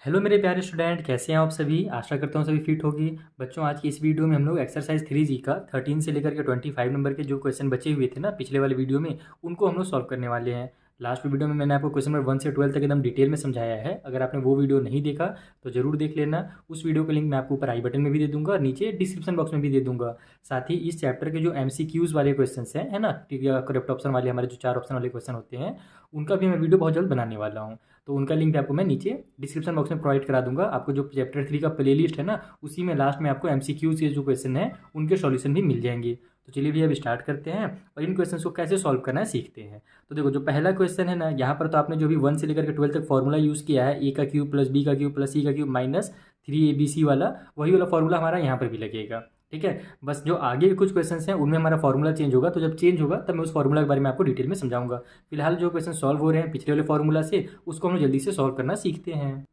Hello मेरे प्यारे student, कैसे हैं आप सभी। आशा करता हूँ सभी फिट होगी। बच्चों, आज की इस वीडियो में हम लोग एक्सरसाइज 3G का 13 से लेकर के 25 नंबर के जो क्वेश्चन बचे हुए थे ना पिछले वाले वीडियो में, उनको हम लोग सॉल्व करने वाले हैं। लास्ट वीडियो में मैंने आपको क्वेश्चन नंबर 1 से 12 तक एकदम डिटेल में समझाया है। अगर आपने वो वीडियो नहीं देखा तो जरूर देख लेना। उस वीडियो का लिंक मैं आपको ऊपर आई बटन में भी दे दूंगा और नीचे डिस्क्रिप्शन बॉक्स में भी दे दूंगा। साथ ही इस चैप्टर के जो MCQs वाले क्वेश्चन हैं, है ना, करेक्ट ऑप्शन वाले, हमारे जो 4 ऑप्शन वाले क्वेश्चन होते हैं, उनका भी मैं वीडियो बहुत जल्द बनाने वाला हूँ। तो उनका लिंक आपको मैं नीचे डिस्क्रिप्शन बॉक्स में प्रोवाइड करा दूंगा। आपको जो चैप्टर 3 का प्लेलिस्ट है ना, उसी में लास्ट में आपको MCQs के जो क्वेश्चन है उनके सॉल्यूशन भी मिल जाएंगे। तो चलिए भैया अब स्टार्ट करते हैं और इन क्वेश्चन को कैसे सॉल्व करना है सीखते हैं। तो देखो, जो पहला क्वेश्चन है ना, यहाँ पर तो आपने जो भी 1 से लेकर के 12 तक फॉर्मूला यूज़ किया है, A का क्यूब प्लस B का क्यूब प्लस C का क्यूब माइनस 3ABC वाला, वही वाला फॉर्मूला हमारा यहाँ पर भी लगेगा। ठीक है। बस जो आगे के कुछ क्वेश्चन हैं उनमें हमारा फॉर्मूला चेंज होगा, तो जब चेंज होगा तब मैं उस फॉर्मूला के बारे में आपको डिटेल में समझाऊंगा। फिलहाल जो क्वेश्चन सॉल्व हो रहे हैं पिछले वाले फॉर्मूला से, उसको हम जल्दी से सॉल्व करना सीखते हैं।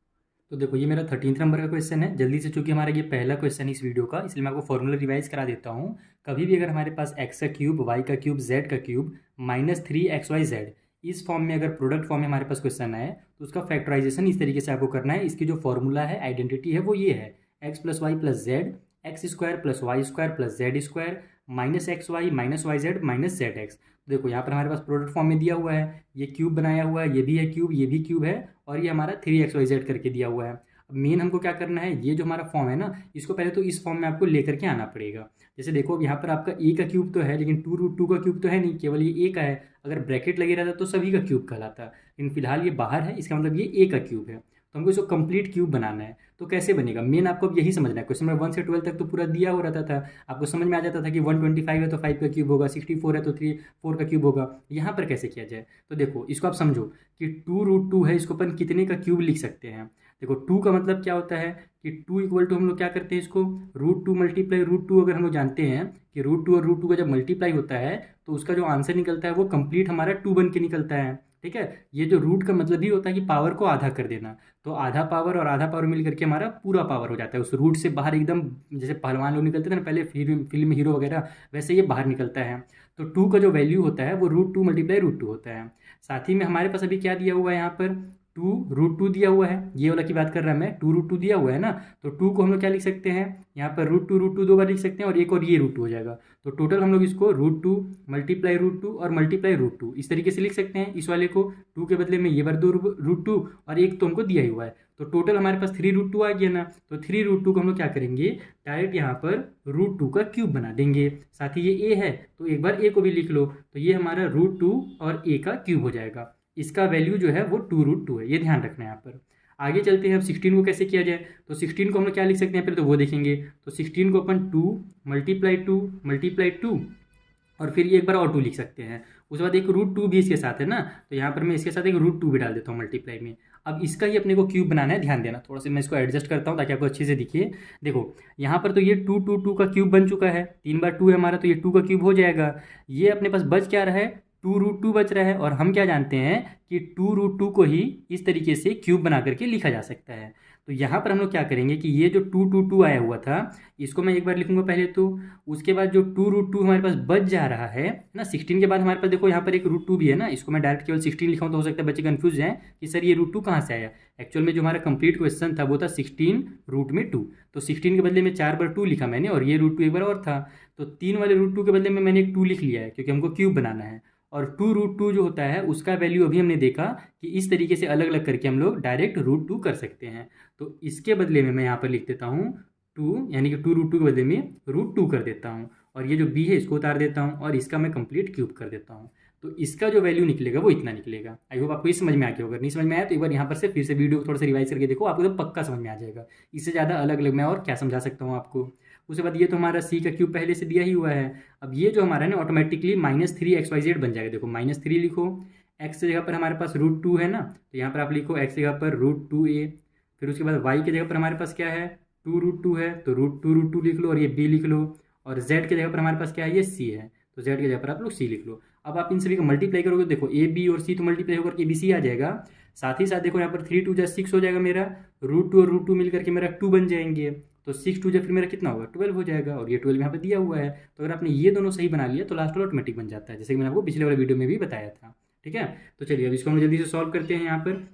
तो देखो, ये मेरा 13 नंबर का क्वेश्चन है। जल्दी से, चूंकि हमारा ये पहला क्वेश्चन है इस वीडियो का, इसलिए मैं आपको फॉर्मूला रिवाइज करा देता हूँ। कभी भी अगर हमारे पास x का क्यूब, y का क्यूब, z का क्यूब माइनस 3xyz, इस फॉर्म में अगर प्रोडक्ट फॉर्म में हमारे पास क्वेश्चन आए तो उसका फैक्टराइजेशन इस तरीके से आपको करना है। इसकी जो फॉर्मूला है, आइडेंटिटी है, वो ये है: x plus Y plus z, x square plus y square plus z square minus x y minus y z minus z x. देखो, यहाँ पर हमारे पास प्रोडक्ट फॉर्म में दिया हुआ है, ये क्यूब बनाया हुआ है, ये भी है क्यूब, ये भी क्यूब है, और ये हमारा 3xyz करके दिया हुआ है। अब मेन हमको क्या करना है, ये जो हमारा फॉर्म है ना, इसको पहले तो इस फॉर्म में आपको लेकर के आना पड़ेगा। जैसे देखो, अब यहाँ पर आपका ए का क्यूब तो है, लेकिन 2√2 का क्यूब तो है नहीं, केवल ये ए का है। अगर ब्रैकेट लगे रहता तो सभी का क्यूब कहलाता, लेकिन फिलहाल ये बाहर है, इसका मतलब ये ए का क्यूब है। तो हमको इसको कंप्लीट क्यूब बनाना है। तो कैसे बनेगा, मेन आपको अब यही समझना है। क्वेश्चन नंबर 1 से 12 तक तो पूरा दिया हो रहता था, आपको समझ में आ जाता था कि 125 है तो 5 का क्यूब होगा, 64 है तो 4 का क्यूब होगा। यहाँ पर कैसे किया जाए, तो देखो इसको आप समझो कि 2√2 है, इसको अपन कितने का क्यूब लिख सकते हैं। देखो, 2 का मतलब क्या होता है कि 2 इक्वल टू हम लोग क्या करते हैं, इसको √2 मल्टीप्लाई √2। अगर हम लोग जानते हैं कि √2 और √2 का जब मल्टीप्लाई होता है तो उसका जो आंसर निकलता है वो कंप्लीट हमारा 2 बन के निकलता है। ठीक है। ये जो रूट का मतलब ही होता है कि पावर को आधा कर देना। तो आधा पावर और आधा पावर मिल करके हमारा पूरा पावर हो जाता है। उस रूट से बाहर एकदम, जैसे पहलवान लोग निकलते थे ना पहले फिल्म हीरो वगैरह, वैसे ये बाहर निकलता है। तो 2 का जो वैल्यू होता है वो √2 मल्टीप्लाई √2 होता है। साथ ही में हमारे पास अभी क्या दिया हुआ है, यहाँ पर 2√2 दिया हुआ है, ये वाला की बात कर रहा है मैं, 2√2 दिया हुआ है ना। तो 2 को हम लोग क्या लिख सकते हैं, यहाँ पर √2 दो बार लिख सकते हैं, और एक और ये √2 हो जाएगा। तो टोटल हम लोग इसको √2 मल्टीप्लाई √2 और मल्टीप्लाई √2 इस तरीके से लिख सकते हैं। इस वाले को 2 के बदले में ये बार 2√2 और एक तो हमको दिया ही हुआ है, तो टोटल हमारे पास 3√2 आ गया ना। तो 3√2 को हम लोग क्या करेंगे, डायरेक्ट यहाँ पर √2 का क्यूब बना देंगे। साथ ही ये a है तो एक बार a को भी लिख लो, तो ये हमारा √2 और a का क्यूब हो जाएगा। इसका वैल्यू जो है वो 2√2 है, ये ध्यान रखना है यहाँ पर। आगे चलते हैं, अब 16 को कैसे किया जाए। तो 16 को हम लोग क्या लिख सकते हैं, पहले तो वो देखेंगे। तो 16 को अपन 2 मल्टीप्लाई 2 मल्टीप्लाई 2 और फिर ये एक बार और 2 लिख सकते हैं। उसके बाद एक √2 भी इसके साथ है ना, तो यहाँ पर मैं इसके साथ एक √2 भी डाल देता हूँ मल्टीप्लाई में। अब इसका ही अपने को क्यूब बनाना है, ध्यान देना। थोड़ा सा मैं इसको एडजस्ट करता हूँ ताकि आपको अच्छे से दिखे। देखो, यहाँ पर तो ये 2 का क्यूब बन चुका है, 3 बार 2 है हमारा, तो ये 2 का क्यूब हो जाएगा। ये अपने पास बच क्या रहा है, 2√2 बच रहा है, और हम क्या जानते हैं कि 2√2 को ही इस तरीके से क्यूब बना करके लिखा जा सकता है। तो यहाँ पर हम लोग क्या करेंगे कि ये जो 2 आया हुआ था, इसको मैं एक बार लिखूंगा पहले तो। उसके बाद जो 2√2 हमारे पास बच जा रहा है ना, 16 के बाद हमारे पास देखो यहाँ पर एक √2 भी है ना, इसको मैं डायरेक्ट केवल 16 लिखा हूँ, तो हो सकता है बच्चे कंफ्यूज जाएं कि सर ये √2 कहाँ से आया। एक्चुअल में जो हमारा कंप्लीट क्वेश्चन था वो था 16 रूट में 2, तो 16 के बदले में 4 बार 2 लिखा मैंने, और ये √2 एक बार और था, तो 3 वाले √2 के बदले में मैंने एक 2 लिख लिया है, क्योंकि हमको क्यूब बनाना है। और 2√2 जो होता है उसका वैल्यू अभी हमने देखा कि इस तरीके से अलग अलग करके हम लोग डायरेक्ट √2 कर सकते हैं। तो इसके बदले में मैं यहाँ पर लिख देता हूँ 2, यानी कि 2√2 के बदले में √2 कर देता हूँ, और ये जो b है इसको उतार देता हूँ, और इसका मैं कंप्लीट क्यूब कर देता हूँ। तो इसका जो वैल्यू निकलेगा वो इतना निकलेगा। आई होप आपको ये समझ में आ गया होगा। नहीं समझ में आया तो एक बार यहाँ पर से फिर से वीडियो को थोड़ा सा रिवाइज करके देखो, आपको तो पक्का समझ में आ जाएगा। इससे ज़्यादा अलग अलग मैं और क्या समझा सकता हूँ आपको। उसके बाद ये तो हमारा c का क्यूब पहले से दिया ही हुआ है। अब ये जो हमारा है ना, ऑटोमेटिकली -3xyz बन जाएगा। देखो, -3 लिखो, x जगह पर हमारे पास √2 है ना, तो यहाँ पर आप लिखो x जगह पर √2a। फिर उसके बाद y की जगह पर हमारे पास क्या है, 2√2 है, तो √2 लिख लो, और ये b लिख लो। और z की जगह पर हमारे पास क्या है, ये c है, तो z की जगह पर आप लोग c लिख लो। अब आप इन सभी को मल्टीप्लाई करोगे, देखो a b और c तो मल्टीप्लाई होकर के bc आ जाएगा। साथ ही साथ देखो यहाँ पर 3 2 6 हो जाएगा मेरा, √2 और √2 मिल करके मेरा 2 बन जाएंगे। तो 6 2 फिर मेरा कितना होगा, 12 हो जाएगा, और ये 12 यहाँ पे दिया हुआ है। तो अगर आपने ये दोनों सही बना लिया तो लास्ट वाला ऑटोमेटिक बन जाता है, जैसे कि मैंने आपको पिछले वाले वीडियो में भी बताया था। ठीक है। तो चलिए अब इसको हम जल्दी से सॉल्व करते हैं यहाँ पर।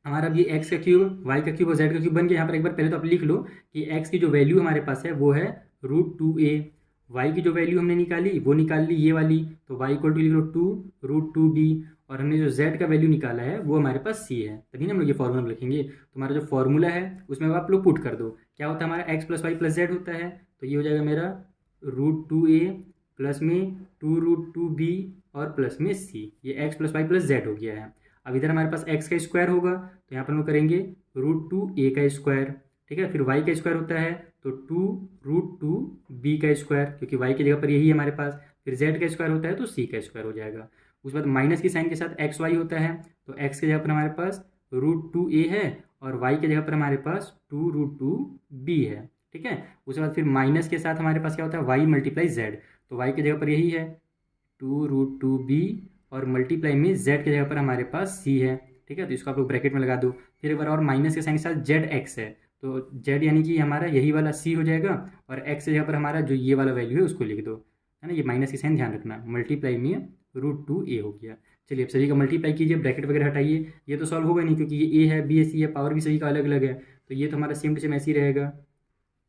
हमारा अब ये एक्स का क्यूब, वाई का क्यूब और जेड का क्यूब बन गया। यहाँ पर एक बार पहले तो आप लिख लो कि एक्स की जो वैल्यू हमारे पास है वो है √2a, वाई की जो वैल्यू हमने निकाली वो निकाल ली ये वाली, तो वाई इक्वल टू लिख लो 2√2b, और हमने जो जेड का वैल्यू निकाला है वो हमारे पास c है, तभी ना हम लोग ये फॉर्मूला लिखेंगे। तो हमारा जो फॉर्मूला है उसमें आप लोग पुट कर दो, क्या होता है हमारा x plus Y plus z होता है, तो ये हो जाएगा मेरा √2a प्लस में 2√2b और प्लस में c, ये x plus Y plus Z हो गया है। अब इधर हमारे पास x का स्क्वायर होगा तो यहाँ पर हम लोग करेंगे √2a का स्क्वायर, ठीक है। फिर y का स्क्वायर होता है तो 2√2b का स्क्वायर, क्योंकि y की जगह पर यही है हमारे पास। फिर z का स्क्वायर होता है तो c का स्क्वायर हो जाएगा। उसके बाद माइनस की साइन के साथ एक्स वाई होता है, तो x की जगह पर हमारे पास √2a है और y की जगह पर हमारे पास 2√2b है, ठीक है। उसके बाद फिर माइनस के साथ हमारे पास क्या होता है y मल्टीप्लाई जेड, तो y की जगह पर यही है 2√2b और मल्टीप्लाई में z की जगह पर हमारे पास c है, ठीक है। तो इसको आप लोग ब्रैकेट में लगा दो। फिर एक बार और माइनस के साइन के साथ जेड एक्स है, तो z यानी कि हमारा यही वाला c हो जाएगा, और x की जगह पर हमारा जो ये वाला वैल्यू है उसको लिख दो, है ना। ये माइनस की साइन ध्यान रखना, मल्टीप्लाई में √2a हो गया। चलिए अब सभी का मल्टीप्लाई कीजिए, ब्रैकेट वगैरह हटाइए, ये तो सॉल्व होगा नहीं क्योंकि ये a है, b है, c है, पावर भी सभी का अलग अलग है, तो ये तो हमारा सेम टू सेम ऐसे ही रहेगा।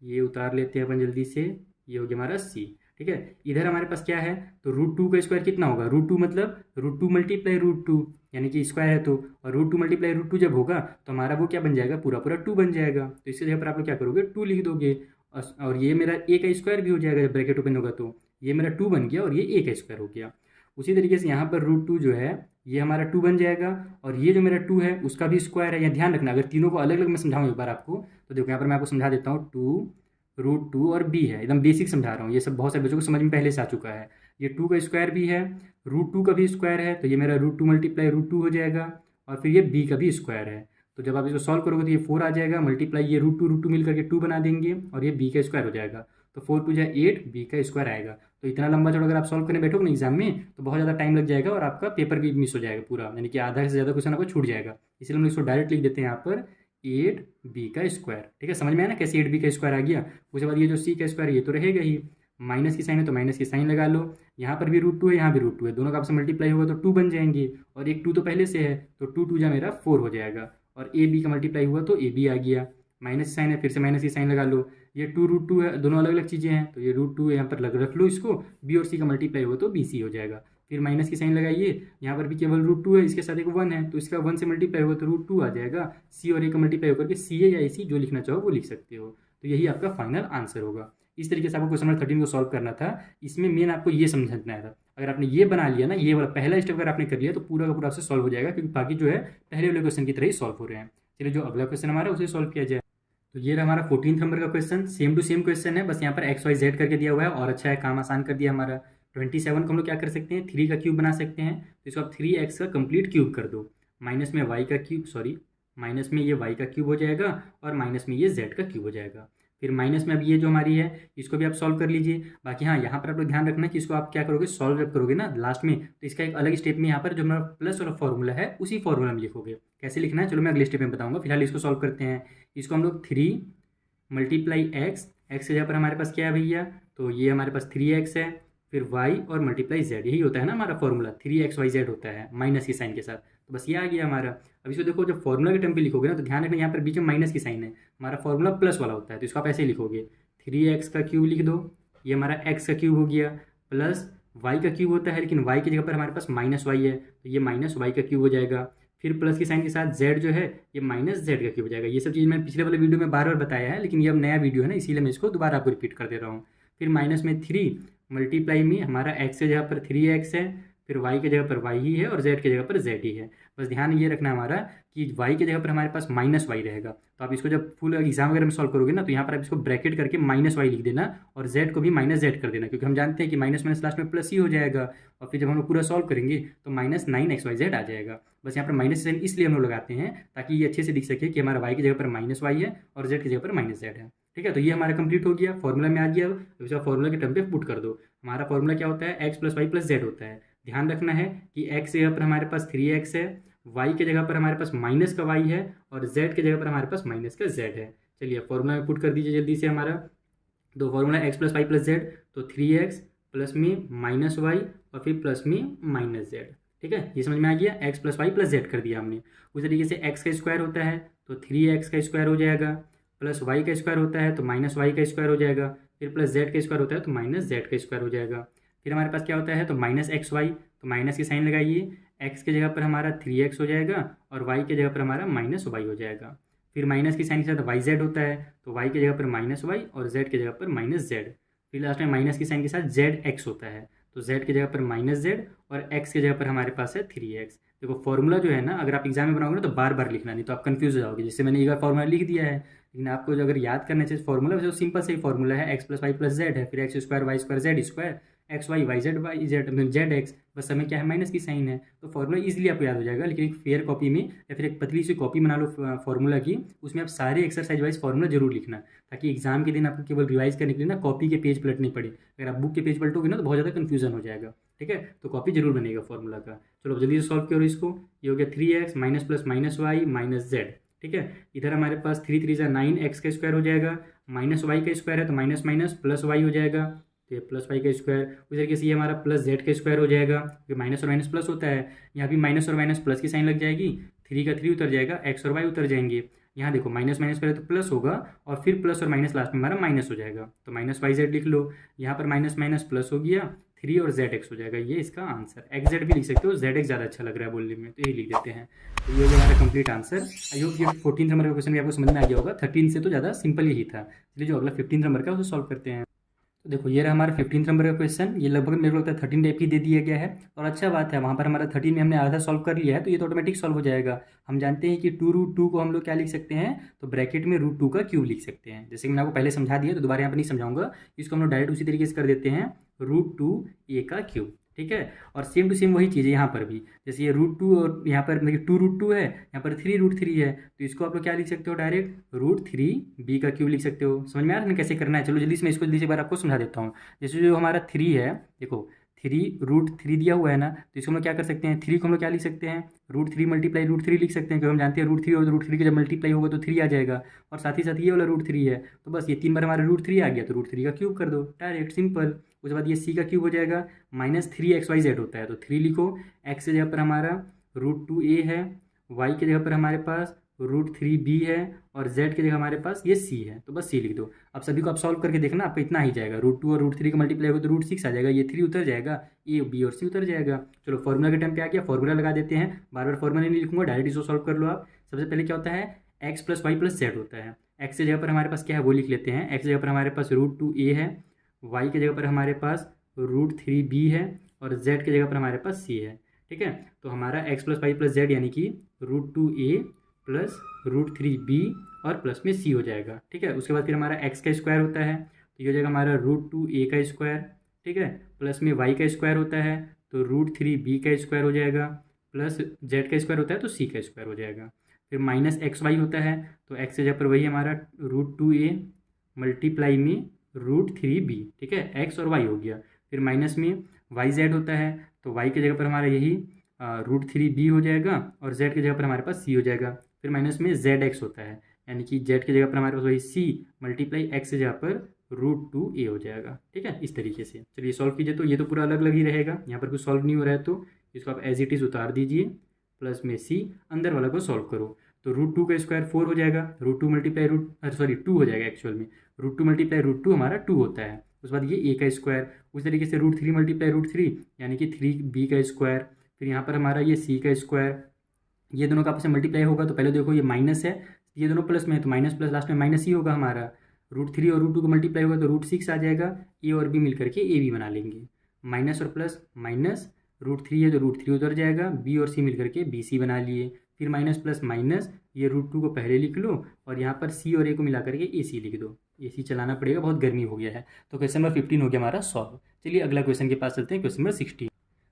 ये उतार लेते हैं अपन जल्दी से, ये हो गया हमारा c, ठीक है। इधर हमारे पास क्या है, तो √2 का स्क्वायर कितना होगा, √2 मतलब √2 मल्टीप्लाई √2 यानी कि स्क्वायर है, तो और √2 मल्टीप्लाई √2 जब होगा तो हमारा वो क्या बन जाएगा, पूरा पूरा 2 बन जाएगा। तो इसके जगह पर आप लोग क्या करोगे, 2 लिख दोगे, और ये मेरा a का स्क्वायर भी हो जाएगा जब ब्रैकेट ओपन होगा, तो ये मेरा 2 बन गया और ये a का स्क्वायर हो गया। उसी तरीके से यहाँ पर √2 जो है ये हमारा 2 बन जाएगा, और ये जो मेरा 2 है उसका भी स्क्वायर है। यहाँ ध्यान रखना, अगर तीनों को अलग अलग मैं समझाऊँ एक बार आपको, तो देखो यहाँ पर मैं आपको समझा देता हूँ। 2√2 और b है, एकदम बेसिक समझा रहा हूँ, ये सब बहुत सारे बच्चों को समझ में पहले से आ चुका है। ये 2 का स्क्वायर भी है, √2 का भी स्क्वायर है, तो ये मेरा √2 मल्टीप्लाई √2 हो जाएगा, और फिर ये b का भी स्क्वायर है। तो जब आप इसको सॉल्व करोगे तो ये 4 आ जाएगा, मल्टीप्लाई ये √2 मिल करके 2 बना देंगे, और ये b का स्क्वायर हो जाएगा, तो 4 2 जाए 8, b का स्क्वायर आएगा। तो इतना लंबा चौड़ा अगर आप सॉल्व करने बैठोगे ना एग्जाम में तो बहुत ज़्यादा टाइम लग जाएगा, और आपका पेपर भी मिस हो जाएगा पूरा, यानी कि आधा से ज़्यादा क्वेश्चन आपको छूट जाएगा। इसलिए हम इसको डायरेक्ट लिख देते हैं यहाँ पर 8b का स्क्वायर, ठीक है। समझ में आया ना कैसे 8b का स्क्वायर आ गया। उसके बाद ये जो c का स्क्वायर ये तो रहेगा ही, माइनस की साइन है तो माइनस की साइन लगा लो, यहाँ पर भी √2 है, यहाँ भी √2 है, दोनों का आपसे मल्टीप्लाई होगा तो 2 बन जाएंगे, और एक 2 तो पहले से है, तो 2 2 जा मेरा 4 हो जाएगा, और ए बी का मल्टीप्लाई हुआ तो ए बी आ गया। माइनस साइन है, फिर से माइनस की साइन लगा लो, ये 2√2 है, दोनों अलग अलग चीज़ें हैं, तो ये √2 यहाँ पर रख लो इसको, बी और सी का मल्टीप्लाई हुआ तो बी सी हो जाएगा। फिर माइनस की साइन लगाइए, यहाँ पर भी केवल √2 है, इसके साथ एक 1 है, तो इसका 1 से मल्टीप्लाई होगा तो √2 आ जाएगा। सी और ए का मल्टीप्लाई होकर के सी ए या ए सी जो लिखना चाहो वो लिख सकते हो, तो यही आपका फाइनल आंसर होगा। इस तरीके से आपको क्वेश्चन नंबर 13 को सॉल्व करना था। इसमें मेन आपको ये समझना था, अगर आपने ये बना लिया ना, ये वाला पहला स्टेप अगर आपने कर लिया तो पूरा का पूरा आपसे सॉल्व हो जाएगा, क्योंकि बाकी जो है पहले वाले क्वेश्चन की तरह ही सॉल्व हो रहे हैं। चलिए जो अगला क्वेश्चन हमारा उसे सॉल्व किया जाए। तो ये रहा हमारा 14th नंबर का question, same to same question है, बस यहाँ पर एक्स वाई जेड करके दिया हुआ है, और अच्छा है काम आसान कर दिया हमारा। 27 को हम लोग क्या कर सकते हैं, 3 का क्यूब बना सकते हैं, तो इसको आप 3x का कंप्लीट क्यूब कर दो, माइनस में y का क्यूब, सॉरी माइनस में ये y का क्यूब हो जाएगा, और माइनस में ये z का क्यूब हो जाएगा। फिर माइनस में अब ये जो हमारी है इसको भी आप सॉल्व कर लीजिए। बाकी हाँ, यहाँ पर आप लोग ध्यान रखना कि इसको आप क्या करोगे, सॉल्व जब करोगे ना लास्ट में, तो इसका एक अलग स्टेप में यहाँ पर जो हमारा प्लस वाला फॉर्मूला है उसी फॉर्मूला में लिखोगे। कैसे लिखना है चलो मैं अगले स्टेप में बताऊंगा, फिलहाल इसको सॉल्व करते हैं। इसको हम लोग 3 मल्टीप्लाई एक्स, एक्स के जगह पर हमारे पास क्या है भैया, तो ये हमारे पास 3x है, फिर y और मल्टीप्लाई z, यही होता है ना हमारा फॉर्मूला, 3xyz होता है माइनस की साइन के साथ, तो बस ये आ गया हमारा। अब इसको देखो जब फॉर्मूला के टर्म पे लिखोगे ना तो ध्यान रखना यहाँ पर बीच में माइनस की साइन है, हमारा फॉर्मूला प्लस वाला होता है, तो इसको आप ऐसे ही लिखोगे 3x का क्यूब लिख दो, ये हमारा x का क्यूब हो गया, प्लस y का क्यूब होता है, लेकिन y की जगह पर हमारे पास माइनस y है, तो ये माइनस y का क्यूब हो जाएगा। फिर प्लस की साइन के साथ z जो है ये माइनस z का क्यूब हो जाएगा। ये सब चीज़ मैंने पिछले वाले वीडियो में बार बार बताया है, लेकिन ये अब नया वीडियो है ना, इसीलिए मैं इसको दोबारा आपको रिपीट कर दे रहा हूँ। फिर माइनस में 3 मल्टीप्लाई में हमारा x की जगह पर 3x है, फिर y की जगह पर y ही है, और z की जगह पर z ही है। बस ध्यान ये रखना हमारा कि y की जगह पर हमारे पास माइनस y रहेगा, तो आप इसको जब फुल एग्जाम वगैरह में सॉल्व करोगे ना तो यहाँ पर आप इसको ब्रैकेट करके माइनस y लिख देना, और z को भी माइनस z कर देना, क्योंकि हम जानते हैं कि माइनस माइनस लास्ट में प्लस ही हो जाएगा, और फिर जब हम लोग पूरा सॉल्व करेंगे तो -9xyz आ जाएगा। बस यहाँ पर माइनस साइन इसलिए हम लोग लगाते हैं ताकि ये अच्छे से दिख सके कि हमारा y की जगह पर माइनस y है और z की जगह पर माइनस z है, ठीक है। तो ये हमारा कंप्लीट हो गया, फॉर्मूला में आ गया। अब इसका फॉर्मूला के टर्म पे पुट कर दो। हमारा फॉर्मूला क्या होता है, x plus Y plus z होता है। ध्यान रखना है कि x की जगह पर हमारे पास 3x है, y की जगह पर हमारे पास माइनस का y है, और z की जगह पर हमारे पास माइनस का z है। चलिए फॉर्मूला में पुट कर दीजिए जल्दी से हमारा। दो formula x plus Y plus z, तो 3x प्लस में माइनस वाई और फिर प्लस में माइनस जेड, ठीक है, ये समझ में आ गया। X plus Y plus z कर दिया हमने। उस तरीके से एक्स का स्क्वायर होता है तो 3x का स्क्वायर हो जाएगा, प्लस वाई का स्क्वायर होता है तो माइनस वाई का स्क्वायर हो जाएगा, फिर प्लस जेड का स्क्वायर होता है तो माइनस जेड का स्क्वायर हो जाएगा। फिर हमारे पास क्या होता है तो माइनस एक्स वाई, तो माइनस की साइन लगाइए, एक्स की जगह पर हमारा 3x हो जाएगा और वाई की जगह पर हमारा माइनस वाई हो जाएगा। फिर माइनस की साइन के साथ वाई जेड होता है तो वाई की जगह पर माइनस वाई और जेड की जगह पर माइनस जेड। फिर लास्ट में माइनस की साइन के साथ जेड एक्स होता है तो जेड की जगह पर माइनस जेड और एक्स की जगह पर हमारे पास है 3x। देखो फॉर्मूला जो है ना, अगर आप एग्जाम में बनाओगे ना तो बार बार लिखना, नहीं तो आप कंफ्यूज हो जाओगे। जैसे मैंने एक बार फॉर्मूला लिख दिया है, लेकिन आपको जो अगर याद करना चाहिए फॉर्मूला, वैसे तो सिंपल से ही फॉर्मूला है, x plus Y plus z है, फिर x square y square z square, x y z z x, बस हमें क्या है माइनस की साइन है। तो फॉर्मूला इजीली आपको याद हो जाएगा। लेकिन एक फेयर कॉपी में या फिर एक पतली सी कॉपी बना लो फॉर्मूला की, उसमें आप सारे एक्सरसाइज वाइज फॉर्मूला जरूर लिखना, ताकि एग्जाम के दिन आपको केवल रिवाइज करने के लिए ना कॉपी के पेज पलटनी पड़े। अगर आप बुक के पेज पलटोगे ना तो बहुत ज़्यादा कन्फ्यूजन हो जाएगा। ठीक है, तो कॉपी जरूर बनेगा फॉर्मूला का। चलो जल्दी से सॉल्व करो इसको। ये हो गया 3x minus plus minus y minus z. ठीक है, इधर हमारे पास 3 3 जा 9 एक्स का स्क्वायर हो जाएगा, माइनस वाई का स्क्वायर है तो माइनस माइनस प्लस वाई हो जाएगा, तो ये प्लस वाई का स्क्वायर। उस तरीके से ये हमारा प्लस जेड का स्क्वायर हो जाएगा, क्योंकि माइनस और माइनस प्लस होता है, यहाँ भी माइनस और माइनस प्लस की साइन लग जाएगी, 3 का 3 उतर जाएगा, एक्स और वाई उतर जाएंगे। यहाँ देखो माइनस माइनस पहले तो प्लस होगा और फिर प्लस और माइनस लास्ट में हमारा माइनस हो जाएगा, तो माइनस वाई जेड लिख लो। यहाँ पर माइनस माइनस प्लस हो गया, 3 और जेड एक्स हो जाएगा, ये इसका आंसर। एक्स जेड भी लिख सकते हो, जेड एक्स ज़्यादा अच्छा लग रहा है बोलने में, तो यही लिख देते हैं। तो ये हो गया हमारा कंप्लीट आंसर। आई होप ये 14 नंबर का क्वेश्चन भी आपको समझ में आ गया होगा। 13 से तो ज़्यादा सिंपल ही था, इसलिए जो अगला 15 नंबर का उसे सॉल्व करते हैं। तो देखो ये रहा हमारा 15 नंबर का क्वेश्चन। ये लगभग मेरे को लगता है 13 टाइप ही दे दिया गया है, और अच्छा बात है, वहाँ पर हमारा 13 में हमने आधा सॉल्व कर लिया है, तो ये तो ऑटोमेटिक सॉल्व हो जाएगा। हम जानते हैं कि 2√2 को हम लोग क्या लिख सकते हैं, तो ब्रैकेट में √2 का क्यूब लिख सकते हैं। जैसे कि मैंने आपको पहले समझा दिया, तो दोबारा यहाँ पर नहीं समझाऊंगा। इसको हम लोग डायरेक्ट उसी तरीके से कर देते हैं, √2a का क्यूब। ठीक है, और सेम टू सेम वही चीज़ है यहाँ पर भी। जैसे ये √2 और यहाँ पर मतलब 2√2 है, यहाँ पर 3√3 है, तो इसको आप लोग क्या लिख सकते हो, डायरेक्ट √3b का क्यूब लिख सकते हो। समझ में आ रहा है कैसे करना है? चलो जल्दी से मैं इसको जल्दी से एक बार आपको समझा देता हूँ। जैसे जो हमारा 3 है, देखो 3√3 दिया हुआ है ना, तो इसको हम लोग क्या कर सकते हैं, 3 को हम लोग क्या लिख सकते हैं, √3 मल्टीप्लाई √3 लिख सकते हैं, क्योंकि हम जानते हैं √3 और √3 का जब मल्टीप्लाई होगा तो 3 आ जाएगा, और साथ ही साथ ये वाला √3 है, तो बस ये 3 बार हमारा √3 आ गया, तो √3 का क्यूब कर दो, डायरेक्ट सिंपल। उसके बाद ये c का क्यूब हो जाएगा, -3xyz होता है, तो 3 लिखो, x की जगह पर हमारा √2a है, y की जगह पर हमारे पास √3b है, और z की जगह हमारे पास ये c है, तो बस c लिख दो। अब सभी को आप सॉल्व करके देखना, आपको इतना ही जाएगा, √2 और √3 का मल्टीप्लाई होगा तो √6 आ जाएगा, ये 3 उतर जाएगा, a b और c उतर जाएगा। चलो फॉर्मूला के टाइम पे आ गया, फॉर्मूला लगा देते हैं। बार बार फॉर्मूला नहीं लिखूंगा, डायरेक्ट इसको सॉल्व कर लो आप। सबसे पहले क्या होता है, x plus Y plus z होता है। x की जगह पर हमारे पास क्या है वो लिख लेते हैं, x की जगह पर हमारे पास √2a है, y की जगह पर हमारे पास √3b है, और z की जगह पर हमारे पास c है। ठीक है, तो हमारा x plus Y plus z यानी कि √2a प्लस √3b और प्लस में c हो जाएगा। ठीक है, उसके बाद फिर हमारा x का स्क्वायर होता है, तो ये हो जाएगा हमारा √2a का स्क्वायर। ठीक है, प्लस में y का स्क्वायर होता है तो √3b का स्क्वायर हो जाएगा, प्लस z का स्क्वायर होता है तो c का स्क्वायर हो जाएगा। फिर माइनस xy होता है, तो x की जगह पर वही हमारा √2a मल्टीप्लाई में √3b। ठीक है, x और y हो गया। फिर माइनस में yz होता है, तो y की जगह पर हमारा यही √3b हो जाएगा, और z की जगह पर हमारे पास c हो जाएगा। फिर माइनस में zx होता है, यानी कि z की जगह पर हमारे पास वही c मल्टीप्लाई x की जगह पर √2a हो जाएगा। ठीक है, इस तरीके से चलिए सॉल्व कीजिए। तो ये तो पूरा अलग अलग ही रहेगा, यहाँ पर कुछ सॉल्व नहीं हो रहा है, तो इसको आप एज इट इज़ उतार दीजिए, प्लस में c, अंदर वाला को सॉल्व करो, तो √2 का स्क्वायर 4 हो जाएगा, √2 मल्टीप्लाई टू हो जाएगा एक्चुअल में, √2 मल्टीप्लाई √2 हमारा 2 होता है। उसके बाद ये a का स्क्वायर, उस तरीके से √3 मल्टीप्लाई √3 यानी कि 3b का स्क्वायर। फिर यहाँ पर हमारा ये c का स्क्वायर, ये दोनों का आपस में मल्टीप्लाई होगा, तो पहले देखो ये माइनस है, ये दोनों प्लस में है, तो माइनस प्लस लास्ट में माइनस ही होगा हमारा। √3 और √2 को मल्टीप्लाई होगा तो √6 आ जाएगा, a और b मिल करके a b बना लेंगे, माइनस और प्लस माइनस, √3 है तो √3 उतर जाएगा, b और c मिल करके bc बना लिए। फिर माइनस प्लस माइनस, ये √2 को पहले लिख लो, और यहाँ पर c और a को मिला करके ac लिख दो। ac चलाना पड़ेगा, बहुत गर्मी हो गया है। तो क्वेश्चन नंबर 15 हो गया हमारा सॉल्व। चलिए अगला क्वेश्चन के पास चलते हैं, क्वेश्चन नंबर 16।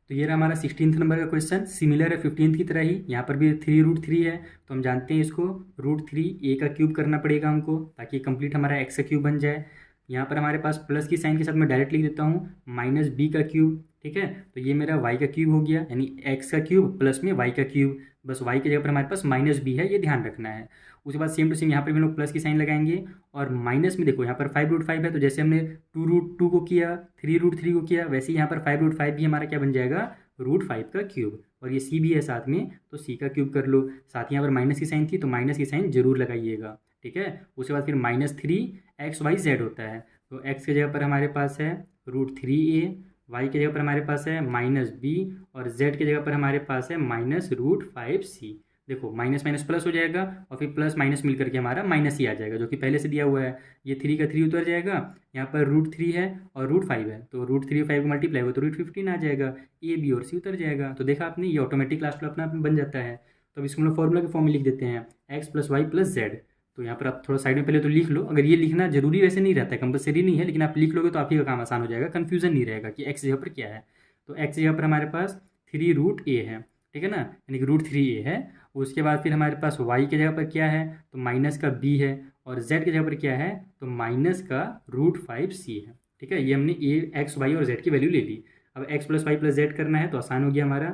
तो ये रहा हमारा 16th नंबर का क्वेश्चन, सिमिलर है 15th की तरह ही, यहाँ पर भी 3√3 है, तो हम जानते हैं इसको √3a का क्यूब करना पड़ेगा हमको, ताकि कंप्लीट हमारा x का क्यूब बन जाए। यहाँ पर हमारे पास प्लस की साइन के साथ मैं डायरेक्ट लिख देता हूँ -b का क्यूब। ठीक है, तो ये मेरा y का क्यूब हो गया, यानी x का क्यूब प्लस में y का क्यूब, बस y की जगह पर हमारे पास -b है, ये ध्यान रखना है। उसके बाद सेम टू सेम यहाँ पर भी हम लोग प्लस की साइन लगाएंगे, और माइनस में देखो यहाँ पर 5√5 है, तो जैसे हमने 2√2 को किया, 3√3 को किया, वैसे ही यहाँ पर 5√5 भी हमारा क्या बन जाएगा, √5 का क्यूब। और ये सी भी है साथ में, तो सी का क्यूब कर लो। साथ ही यहाँ पर माइनस की साइन थी तो माइनस की साइन जरूर लगाइएगा, ठीक है। उसके बाद फिर -3 XY Z होता है, तो x की जगह पर हमारे पास है √3a, y की जगह पर हमारे पास है -b और z की जगह पर हमारे पास है -√5c। देखो माइनस माइनस प्लस हो जाएगा और फिर प्लस माइनस मिल करके हमारा माइनस ही आ जाएगा, जो कि पहले से दिया हुआ है। ये 3 का 3 उतर जाएगा, यहाँ पर √3 है और √5 है, तो √3 और 5 को मल्टीप्लाई हो तो √15 आ जाएगा। ए बी और सी उतर जाएगा। तो देखा आपने, ये ऑटोमेटिक लास्ट में अपना आप बन जाता है। तो अब इसको हम लोग फॉर्मूला के फॉर्म में लिख देते हैं x + y + z। तो यहाँ पर आप थोड़ा साइड में पहले तो लिख लो। अगर ये लिखना जरूरी वैसे नहीं रहता है, कंपलसरी नहीं है, लेकिन आप लिख लोगे तो आप ही का काम आसान हो जाएगा, कन्फ्यूजन नहीं रहेगा कि x जगह पर क्या है। तो x जगह पर हमारे पास 3√a है, ठीक है ना, यानी कि √3a है। उसके बाद फिर हमारे पास y की जगह पर क्या है, तो माइनस का b है, और z की जगह पर क्या है, तो माइनस का √5c है, ठीक है। ये हमने x y और z की वैल्यू ले ली। अब x + y + z करना है तो आसान हो गया, हमारा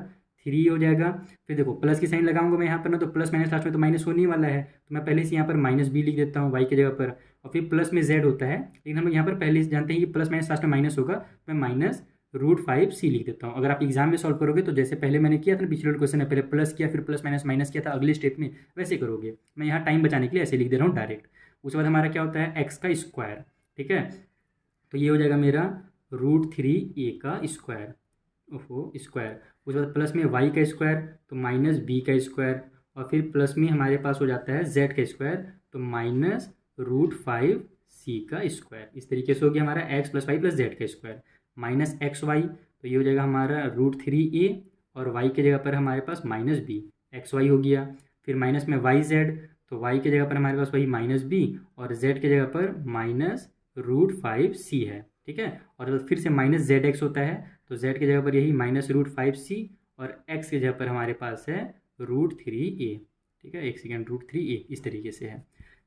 3 हो जाएगा। फिर देखो प्लस की साइन लगाऊंगा मैं यहाँ पर ना, तो प्लस माइनस लास्ट में तो माइनस होने ही वाला है, तो मैं पहले से यहाँ पर -b लिख देता हूँ y की जगह पर, और फिर प्लस में z होता है, लेकिन हम यहाँ पर पहले से जानते हैं कि प्लस माइनस लास्ट में माइनस होगा, मैं -√5c लिख देता हूँ। अगर आप एग्जाम में सॉल्व करोगे तो जैसे पहले मैंने किया था ना, पिछले क्वेश्चन में पहले प्लस किया फिर प्लस माइनस माइनस किया था, अगले स्टेप में वैसे करोगे। मैं यहाँ टाइम बचाने के लिए ऐसे लिख दे रहा हूँ डायरेक्ट। उसके बाद हमारा क्या होता है, x का स्क्वायर, ठीक है। तो ये हो जाएगा मेरा √3a का स्क्वायर, ओहो स्क्वायर। उसके बाद प्लस में y का स्क्वायर, तो -b का स्क्वायर, और फिर प्लस में हमारे पास हो जाता है z का स्क्वायर, तो -√5c का स्क्वायर। इस तरीके से हो गया हमारा x + y + z का स्क्वायर। -xy, तो ये हो जाएगा हमारा √3a, और y की जगह पर हमारे पास -b, xy हो गया। फिर माइनस में yz, तो y की जगह पर हमारे पास वही -b और z की जगह पर -√5c है, ठीक है। और फिर से -zx होता है, तो z की जगह पर यही -√5c और x की जगह पर हमारे पास है √3a, ठीक है। एक सेकेंड, √3a इस तरीके से है।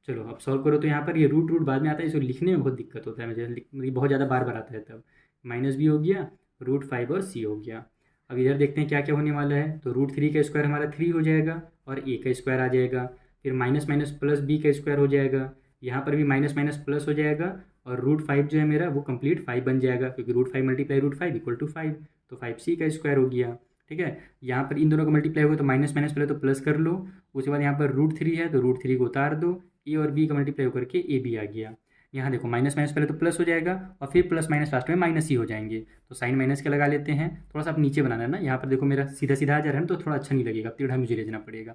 चलो अब सॉल्व करो, तो यहाँ पर ये रूट बाद में आता है, इसको लिखने में बहुत दिक्कत होता है मुझे, बहुत ज़्यादा बार बार आता है। तब -b हो गया, √5 और c हो गया। अब इधर देखते हैं क्या क्या होने वाला है। तो √3 का स्क्वायर हमारा 3 हो जाएगा और a का स्क्वायर आ जाएगा। फिर माइनस माइनस प्लस b का स्क्वायर हो जाएगा, यहाँ पर भी माइनस माइनस प्लस हो जाएगा, और √5 जो है मेरा वो कंप्लीट 5 बन जाएगा, क्योंकि √5 × √5 = 5, तो 5c का स्क्वायर हो गया, ठीक है। यहाँ पर इन दोनों का मल्टीप्लाई होगा तो माइनस माइनस पहले तो प्लस कर लो। उसके बाद यहाँ पर √3 है तो √3 को उतार दो, a और b का मल्टीप्लाई होकर के a b आ गया। यहाँ देखो माइनस माइनस पहले तो प्लस हो जाएगा और फिर प्लस माइनस लास्ट में माइनस ही हो जाएंगे, तो साइन माइनस के लगा लेते हैं। थोड़ा सा आप नीचे बनाना है ना, यहाँ पर देखो मेरा सीधा सीधा आ जा रहा है ना, तो थोड़ा अच्छा नहीं लगेगा, टेढ़ा मुझे ले जाना पड़ेगा।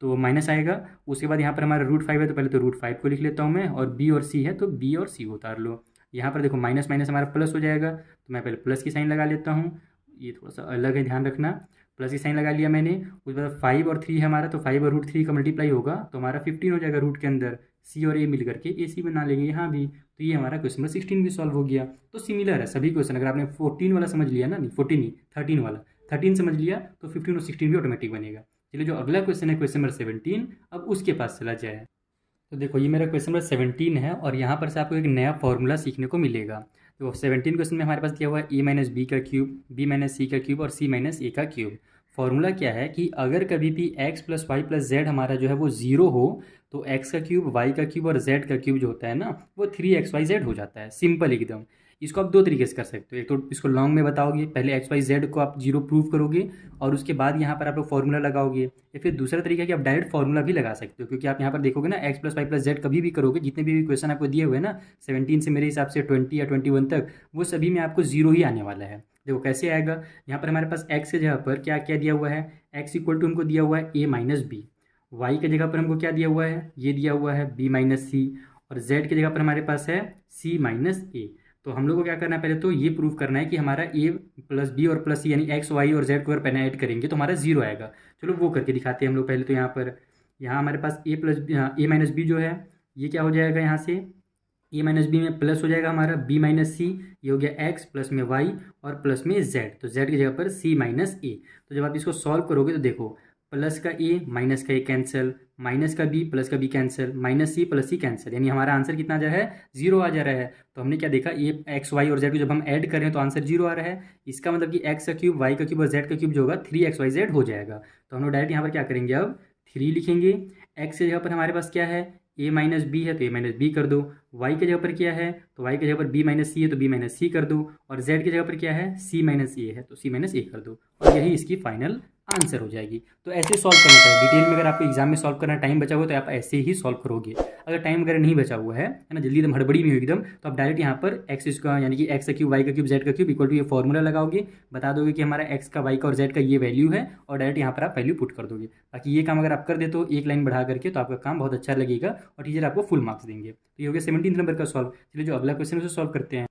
तो माइनस आएगा। उसके बाद यहाँ पर हमारा √5 है, तो पहले तो √5 को लिख लेता हूँ मैं, और b और c है तो b और c को उतार लो। यहाँ पर देखो माइनस माइनस हमारा प्लस हो जाएगा, तो मैं पहले प्लस की साइन लगा लेता हूँ, ये थोड़ा सा अलग है, ध्यान रखना। प्लस की साइन लगा लिया मैंने। उसके बाद 5 और 3 है हमारा, तो 5 और √3 का मल्टीप्लाई होगा तो हमारा 15 हो जाएगा रूट के अंदर। c और a मिल करके ac बना लेंगे यहाँ भी, तो ये हमारा क्वेश्चन नंबर 16 भी सॉल्व हो गया। तो सिमिलर है सभी क्वेश्चन। अगर आपने 14 वाला समझ लिया ना, नहीं 14 नहीं 13 वाला, 13 समझ लिया तो 15 और 16 भी ऑटोमेटिक बनेगा। चलिए जो अगला क्वेश्चन है क्वेश्चन नंबर 17, अब उसके पास चला जाए। तो देखो ये मेरा क्वेश्चन नंबर 17 है, और यहाँ पर से आपको एक नया फॉर्मूला सीखने को मिलेगा। तो 17 क्वेश्चन में हमारे पास दिया हुआ है a - b का क्यूब, b - c का क्यूब और c - a का क्यूब। फॉर्मूला क्या है कि अगर कभी भी x + y + z हमारा जो है वो 0 हो, तो x का क्यूब, y का क्यूब और z का क्यूब जो होता है ना, वो 3xyz हो जाता है। सिंपल एकदम। इसको आप दो तरीके से कर सकते हो। एक तो इसको लॉन्ग में बताओगे, पहले xyz को आप 0 प्रूव करोगे और उसके बाद यहाँ पर आप लोग फॉर्मूला लगाओगे, या फिर दूसरा तरीका है कि आप डायरेक्ट फॉर्मूला भी लगा सकते हो, क्योंकि आप यहाँ पर देखोगे ना x + y + z कभी भी करोगे, जितने भी क्वेश्चन आपको दिए हुए हैं ना 17 से मेरे हिसाब से 20 या 21 तक, वो सभी में आपको 0 ही आने वाला है। देखो कैसे आएगा। यहाँ पर हमारे पास x की जगह पर क्या क्या दिया हुआ है, x = हमको दिया हुआ है a - b, y की जगह पर हमको क्या दिया हुआ है, ये दिया हुआ है b - c, और z की जगह पर हमारे पास है c - a। तो हम लोग को क्या करना है, पहले तो ये प्रूव करना है कि हमारा a + b और +c यानी x, y और z को अगर पहले ऐड करेंगे तो हमारा 0 आएगा। चलो वो करके दिखाते हैं हम लोग पहले। तो यहाँ हमारे पास a - b जो है ये क्या हो जाएगा, यहाँ से a - b में प्लस हो जाएगा हमारा b - c, ये हो गया x, प्लस में y और प्लस में z, तो z की जगह पर c - a। तो जब आप इसको सॉल्व करोगे तो देखो प्लस का a माइनस का a कैंसिल, माइनस का b प्लस का b cancel, -c + c cancel, यानी हमारा आंसर कितना आ जा रहा है, 0 आ जा रहा है। तो हमने क्या देखा, ये x, y और z को जब हम ऐड कर रहे हैं तो आंसर 0 आ रहा है। इसका मतलब कि x का क्यूब, y का क्यूब और z का क्यूब जो होगा 3xyz हो जाएगा। तो हम लोग डायरेक्ट यहाँ पर क्या करेंगे, अब 3 लिखेंगे। x की जगह पर हमारे पास क्या है, a - b है तो a - b कर दो, y की जगह पर क्या है, तो y की जगह पर b - c है तो b - c कर दो, और z की जगह पर क्या है, c - a है तो c - a कर दो, और यही इसकी फाइनल आंसर हो जाएगी। तो ऐसे सॉल्व करना चाहिए। डिटेल में अगर आपको एग्जाम में सॉल्व करना टाइम बचा हुआ तो आप ऐसे ही सॉल्व करोगे। अगर टाइम वगैरह नहीं बचा हुआ है ना, जल्दी एकदम हड़बड़ी में हो एकदम, तो आप डायरेक्ट यहाँ पर एक्स इसका यानी कि एक्स का क्यूब वाई का क्यूब जेड का क्यूब इक्वल टू ये फॉर्मूला लगाओगे, बता दोगे कि हमारा एक्स का वाई का और जेड का ये वैल्यू है, और डायरेक्ट यहाँ पर आप वैल्यू पुट कर दोगे। बाकी ये काम अगर आप कर देते हो एक लाइन बढ़ा करके, तो आपका काम बहुत अच्छा लगेगा और टीचर आपको फुल मार्क्स देंगे। तो ये हो गया 17 नंबर का सॉल्व। चलिए जो अगला क्वेश्चन है उसे सॉल्व करते हैं।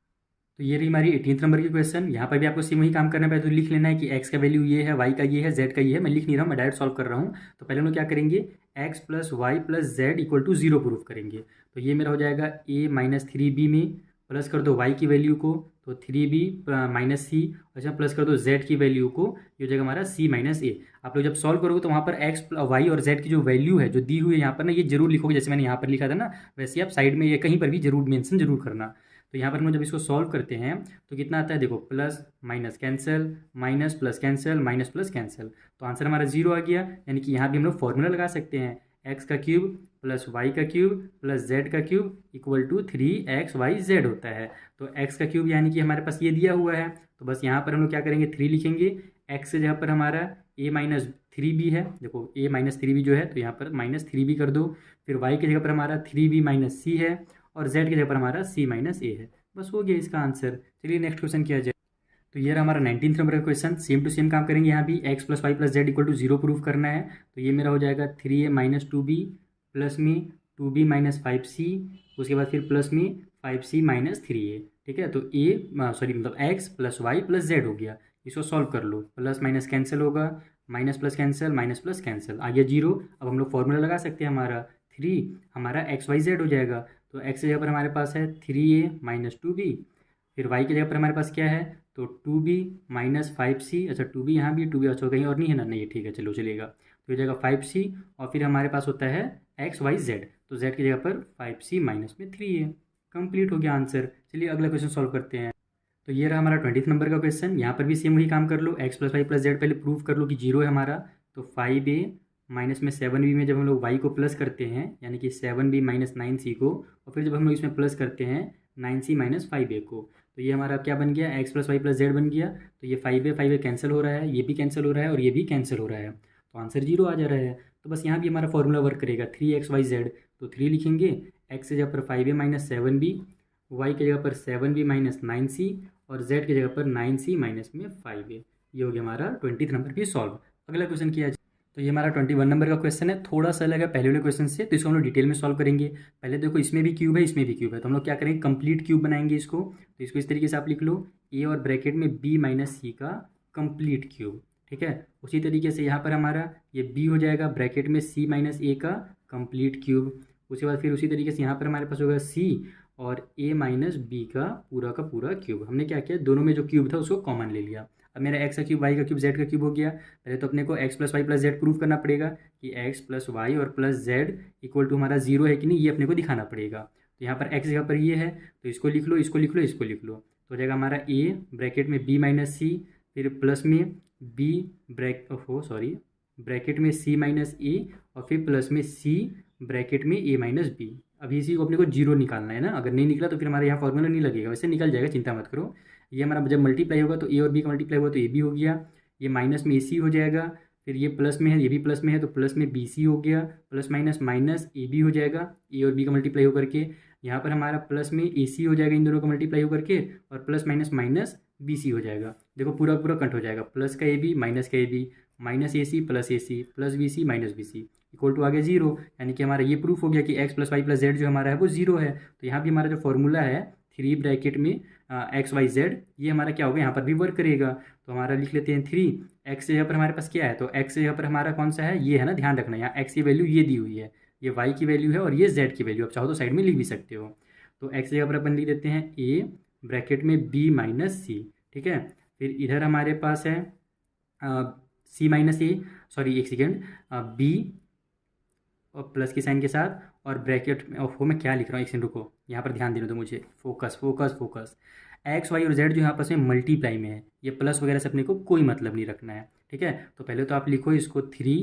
तो ये रही हमारी 18 नंबर की क्वेश्चन। यहाँ पर भी आपको सेम वही काम करना है। पहले तो लिख लेना है कि एक्स का वैल्यू ये है, वाई का ये है, जेड का ये है। मैं लिख नहीं रहा हूँ, मैं डायरेक्ट सॉल्व कर रहा हूँ। तो पहले हम लोग क्या करेंगे, x plus Y plus z equal to 0 proof करेंगे। तो ये मेरा हो जाएगा ए माइनस 3b में प्लस कर दो वाई की वैल्यू को, तो 3b माइनस सी, अच्छा प्लस कर दो जेड की वैल्यू को, ये हो जाएगा हमारा सी माइनस ए। आप लोग जब सॉल्व करोगे तो वहाँ पर एक्स वाई और जेड की जो वैल्यू है जो दी हुई है यहाँ पर ना, ये जरूर लिखोगे, जैसे मैंने यहाँ पर लिखा था ना, वैसे आप साइड में ये कहीं पर भी जरूर मेंशन जरूर करना। तो यहाँ पर हम जब इसको सॉल्व करते हैं तो कितना आता है, देखो plus minus cancel, minus plus cancel, minus plus cancel, तो आंसर हमारा 0 आ गया। यानी कि यहाँ भी हम लोग फॉर्मूला लगा सकते हैं, एक्स का क्यूब प्लस वाई का क्यूब प्लस जेड का क्यूब इक्वल टू 3xyz होता है। तो एक्स का क्यूब यानी कि हमारे पास ये दिया हुआ है, तो बस यहाँ पर हम लोग क्या करेंगे, 3 लिखेंगे। एक्स से जहाँ पर हमारा ए माइनस 3b है, देखो ए माइनस 3b जो है, तो यहाँ पर माइनस 3b कर दो। फिर वाई की जगह पर हमारा 3b माइनस सी है, और जेड की जगह पर हमारा सी माइनस ए है। बस हो गया इसका आंसर। चलिए नेक्स्ट क्वेश्चन किया जाए। तो ये रहा हमारा 19th नंबर का क्वेश्चन। सेम टू सेम काम करेंगे। यहाँ भी x plus Y plus z equal to 0 proof करना है। तो ये मेरा हो जाएगा 3a माइनस 2b प्लस में 2b माइनस 5c, उसके बाद फिर प्लस में 5c माइनस 3a। ठीक है, तो मतलब X plus Y plus Z हो गया। इसको सॉल्व कर लो, प्लस माइनस कैंसिल होगा, minus plus cancel, minus plus cancel, आ गया 0। अब हम लोग फॉर्मूला लगा सकते हैं, हमारा 3 हमारा एक्स वाई जेड हो जाएगा। तो एक्स की जगह पर हमारे पास है 3a माइनस 2b, फिर वाई की जगह पर हमारे पास क्या है, तो 2b माइनस 5c, अच्छा 2b यहाँ भी 2b, अच्छा कहीं और नहीं है ना, नहीं ठीक है चलो चलेगा। तो ये जगह 5c, और फिर हमारे पास होता है एक्स वाई जेड, तो जेड की जगह पर 5c माइनस में 3a। कंप्लीट हो गया आंसर। चलिए अगला क्वेश्चन सॉल्व करते हैं। तो ये रहा हमारा 20th नंबर का क्वेश्चन। यहाँ पर भी सेम वही काम कर लो, X plus Y plus Z पहले प्रूव कर लो कि 0 है हमारा। तो 5a माइनस में 7b में जब हम लोग वाई को प्लस करते हैं, यानी कि 7b माइनस 9c को, और फिर जब हम लोग इसमें प्लस करते हैं 9c माइनस 5a को, तो ये हमारा क्या बन गया, x plus Y plus z बन गया। तो ये 5a कैंसिल हो रहा है, ये भी कैंसिल हो रहा है, और ये भी कैंसिल हो रहा है, तो आंसर 0 आ जा रहा है। तो बस यहाँ भी हमारा फॉर्मूला वर्क करेगा, 3xyz, तो 3 लिखेंगे, एक्स की जगह पर 5a माइनस 7b, वाई की जगह पर 7b माइनस 9c, और जेड की जगह पर 9c माइनस में 5a। ये हो गया हमारा 20th नंबर भी सॉल्व। अगला क्वेश्चन किया जाए। तो ये हमारा 21 नंबर का क्वेश्चन है, थोड़ा सा अलग है पहले वाले क्वेश्चन से, तो इसको हम लोग डिटेल में सॉल्व करेंगे। पहले देखो इसमें भी क्यूब है, इसमें भी क्यूब है, तो हम लोग क्या करेंगे, कंप्लीट क्यूब बनाएंगे इसको। तो इसको इस तरीके से आप लिख लो, ए और ब्रैकेट में b माइनस सी का कंप्लीट क्यूब। ठीक है, उसी तरीके से यहाँ पर हमारा ये b हो जाएगा ब्रैकेट में c माइनस ए का कंप्लीट क्यूब। उसके बाद फिर उसी तरीके से यहाँ पर हमारे पास होगा c और a माइनस बी का पूरा क्यूब। हमने क्या किया, दोनों में जो क्यूब था उसको कॉमन ले लिया। अब मेरा एक्स का क्यूब, वाई का क्यूब, जेड का क्यूब हो गया। पहले तो अपने को x plus Y plus z prove करना पड़ेगा कि एक्स प्लस वाई और प्लस जेड इक्वल टू हमारा 0 है कि नहीं, ये अपने को दिखाना पड़ेगा। तो यहाँ पर एक्स जगह पर ये है, तो इसको लिख लो, इसको लिख लो, इसको लिख लो, तो हो जाएगा हमारा ए ब्रैकेट में b माइनस सी, फिर प्लस में b ब्रैकेट में c माइनस ए, और फिर प्लस में c ब्रैकेट में a माइनस बी। अभी इसी को अपने को 0 निकालना है ना, अगर नहीं निकला तो फिर हमारे यहाँ फॉर्मूला नहीं लगेगा, वैसे निकल जाएगा, चिंता मत करो। ये हमारा जब मल्टीप्लाई होगा तो ए और बी का मल्टीप्लाई होगा तो ए बी हो गया, ये माइनस में ए सी हो जाएगा, फिर ये प्लस में है, ये भी प्लस में है, तो प्लस में बी सी हो गया, plus minus minus A B हो जाएगा, ए और बी का मल्टीप्लाई होकर के। यहाँ पर हमारा प्लस में ए सी हो जाएगा इन दोनों का मल्टीप्लाई होकर के, और plus minus minus B C हो जाएगा। देखो पूरा पूरा कट हो जाएगा, प्लस का ए बी माइनस का A B, minus A C plus B C minus B C equal to आ गया 0। यानी कि हमारा ये प्रूफ हो गया कि x plus Y plus z जो हमारा है वो 0 है। तो यहाँ भी हमारा जो फॉर्मूला है 3 ब्रैकेट में एक्स वाई जेड, ये हमारा क्या होगा, यहाँ पर भी वर्क करेगा। तो हमारा लिख लेते हैं 3, एक्स यहाँ पर हमारे पास क्या है, तो एक्स यहाँ पर हमारा कौन सा है, ये है ना, ध्यान रखना, यहाँ एक्स की वैल्यू ये दी हुई है, ये वाई की वैल्यू है, और ये जेड की वैल्यू, आप चाहो तो साइड में लिख भी सकते हो। तो एक्स यहाँ पर अपन लिख देते हैं ए ब्रैकेट में बी माइनस सी। ठीक है, फिर इधर हमारे पास है सी माइनस ए, सॉरी एक सेकेंड, बी और प्लस की साइन के साथ, और ब्रैकेट में, और मैं क्या लिख रहा हूँ, एक सेकंड रुको, यहाँ पर ध्यान देना तो मुझे, focus focus focus. X Y और जेड जो यहाँ पर में मल्टीप्लाई में है, ये प्लस वगैरह से अपने को कोई मतलब नहीं रखना है। ठीक है, तो पहले तो आप लिखो इसको 3,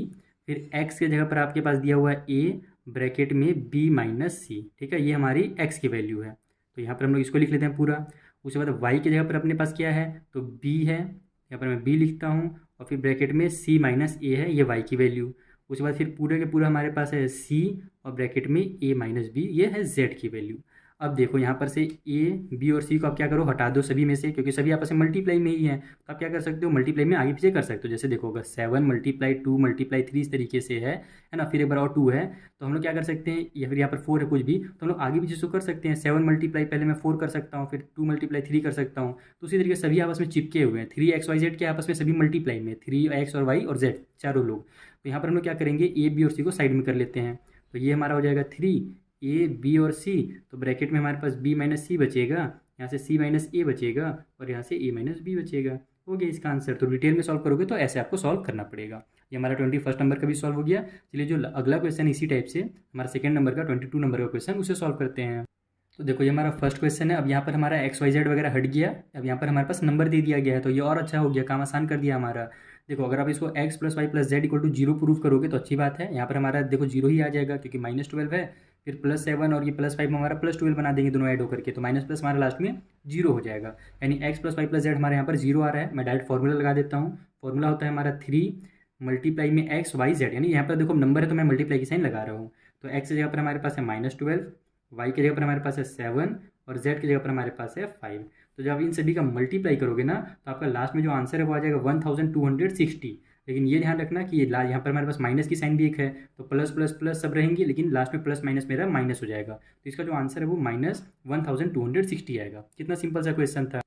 फिर एक्स की जगह पर आपके पास दिया हुआ है ए ब्रैकेट में बी माइनस सी। ठीक है, ये हमारी एक्स की वैल्यू है, तो यहाँ पर हम लोग इसको लिख लेते हैं पूरा। उसके बाद वाई की जगह पर अपने पास क्या है, तो बी है, यहाँ पर मैं बी लिखता हूँ, और फिर ब्रैकेट में सी माइनस ए है, ये वाई की वैल्यू। उसके बाद फिर पूरे के पूरा हमारे पास है सी और ब्रैकेट में ए माइनस बी, ये है जेड की वैल्यू। अब देखो यहाँ पर से ए बी और सी को आप क्या करो, हटा दो सभी में से, क्योंकि सभी आपस में मल्टीप्लाई में ही है। तो आप क्या कर सकते हो, मल्टीप्लाई में आगे पीछे कर सकते हो। जैसे देखो अगर 7 मल्टीप्लाई 2 मल्टीप्लाई 3 इस तरीके से है ना, फिर एक बार और 2 है, तो हम लोग क्या कर सकते हैं, या फिर यहाँ पर 4 है कुछ भी, तो हम लोग आगे पीछे इसको कर सकते हैं। 7 मल्टीप्लाई पहले मैं 4 कर सकता हूँ, फिर 2 मल्टीप्लाई 3 कर सकता हूँ। तो उसी तरीके से सभी आपस में चिपके हुए हैं। 3 XYZ के आपस में सभी मल्टीप्लाई में, 3X और Y और Z चारों लोग। तो यहाँ पर हम लोग क्या करेंगे, ए बी और सी को साइड में कर लेते हैं। तो ये हमारा हो जाएगा 3 A B और C, तो ब्रैकेट में हमारे पास B माइनस सी बचेगा, यहाँ से C माइनस ए बचेगा और यहाँ से A माइनस बी बचेगा। हो गया इसका आंसर। तो डिटेल में सॉल्व करोगे तो ऐसे आपको सॉल्व करना पड़ेगा। ये हमारा 21 नंबर का भी सॉल्व हो गया। चलिए जो अगला क्वेश्चन इसी टाइप से हमारा सेकंड नंबर का 22 नंबर का क्वेश्चन, उसे सॉल्व करते हैं। तो देखो ये हमारा फर्स्ट क्वेश्चन है। अब यहाँ पर हमारा XYZ वगैरह हट गया, अब यहाँ पर हमारे पास नंबर दे दिया गया है, तो ये और अच्छा हो गया, काम आसान कर दिया हमारा। देखो अगर आप इसको x plus Y plus z equal to 0 prove करोगे तो अच्छी बात है। यहाँ पर हमारा देखो 0 ही आ जाएगा, क्योंकि -12 है, फिर +7 और ये +5 हमारा +12 बना देंगे दोनों ऐड होकर के, तो माइनस प्लस हमारा लास्ट में 0 हो जाएगा। यानी x plus Y plus z हमारे यहाँ पर 0 आ रहा है। मैं डायरेक्ट फॉर्मूला लगा देता हूँ। फॉर्मूला होता है हमारा 3 मल्टीप्लाई में XYZ, यानी यहाँ पर देखो नंबर है तो मैं मल्टीप्लाई की साइन लगा रहा हूँ। तो x की जगह पर हमारे पास है -12, y की जगह पर हमारे पास है 7 और z की जगह पर हमारे पास है 5। तो जब आप इन सभी का मल्टीप्लाई करोगे ना, तो आपका लास्ट में जो आंसर है वो आ जाएगा 1260। लेकिन ये ध्यान रखना कि ये यहाँ पर हमारे पास माइनस की साइन भी एक है, तो प्लस प्लस प्लस सब रहेंगी, लेकिन लास्ट में प्लस माइनस मेरा माइनस हो जाएगा। तो इसका जो आंसर है वो -1260 आएगा। कितना सिंपल सा क्वेश्चन था।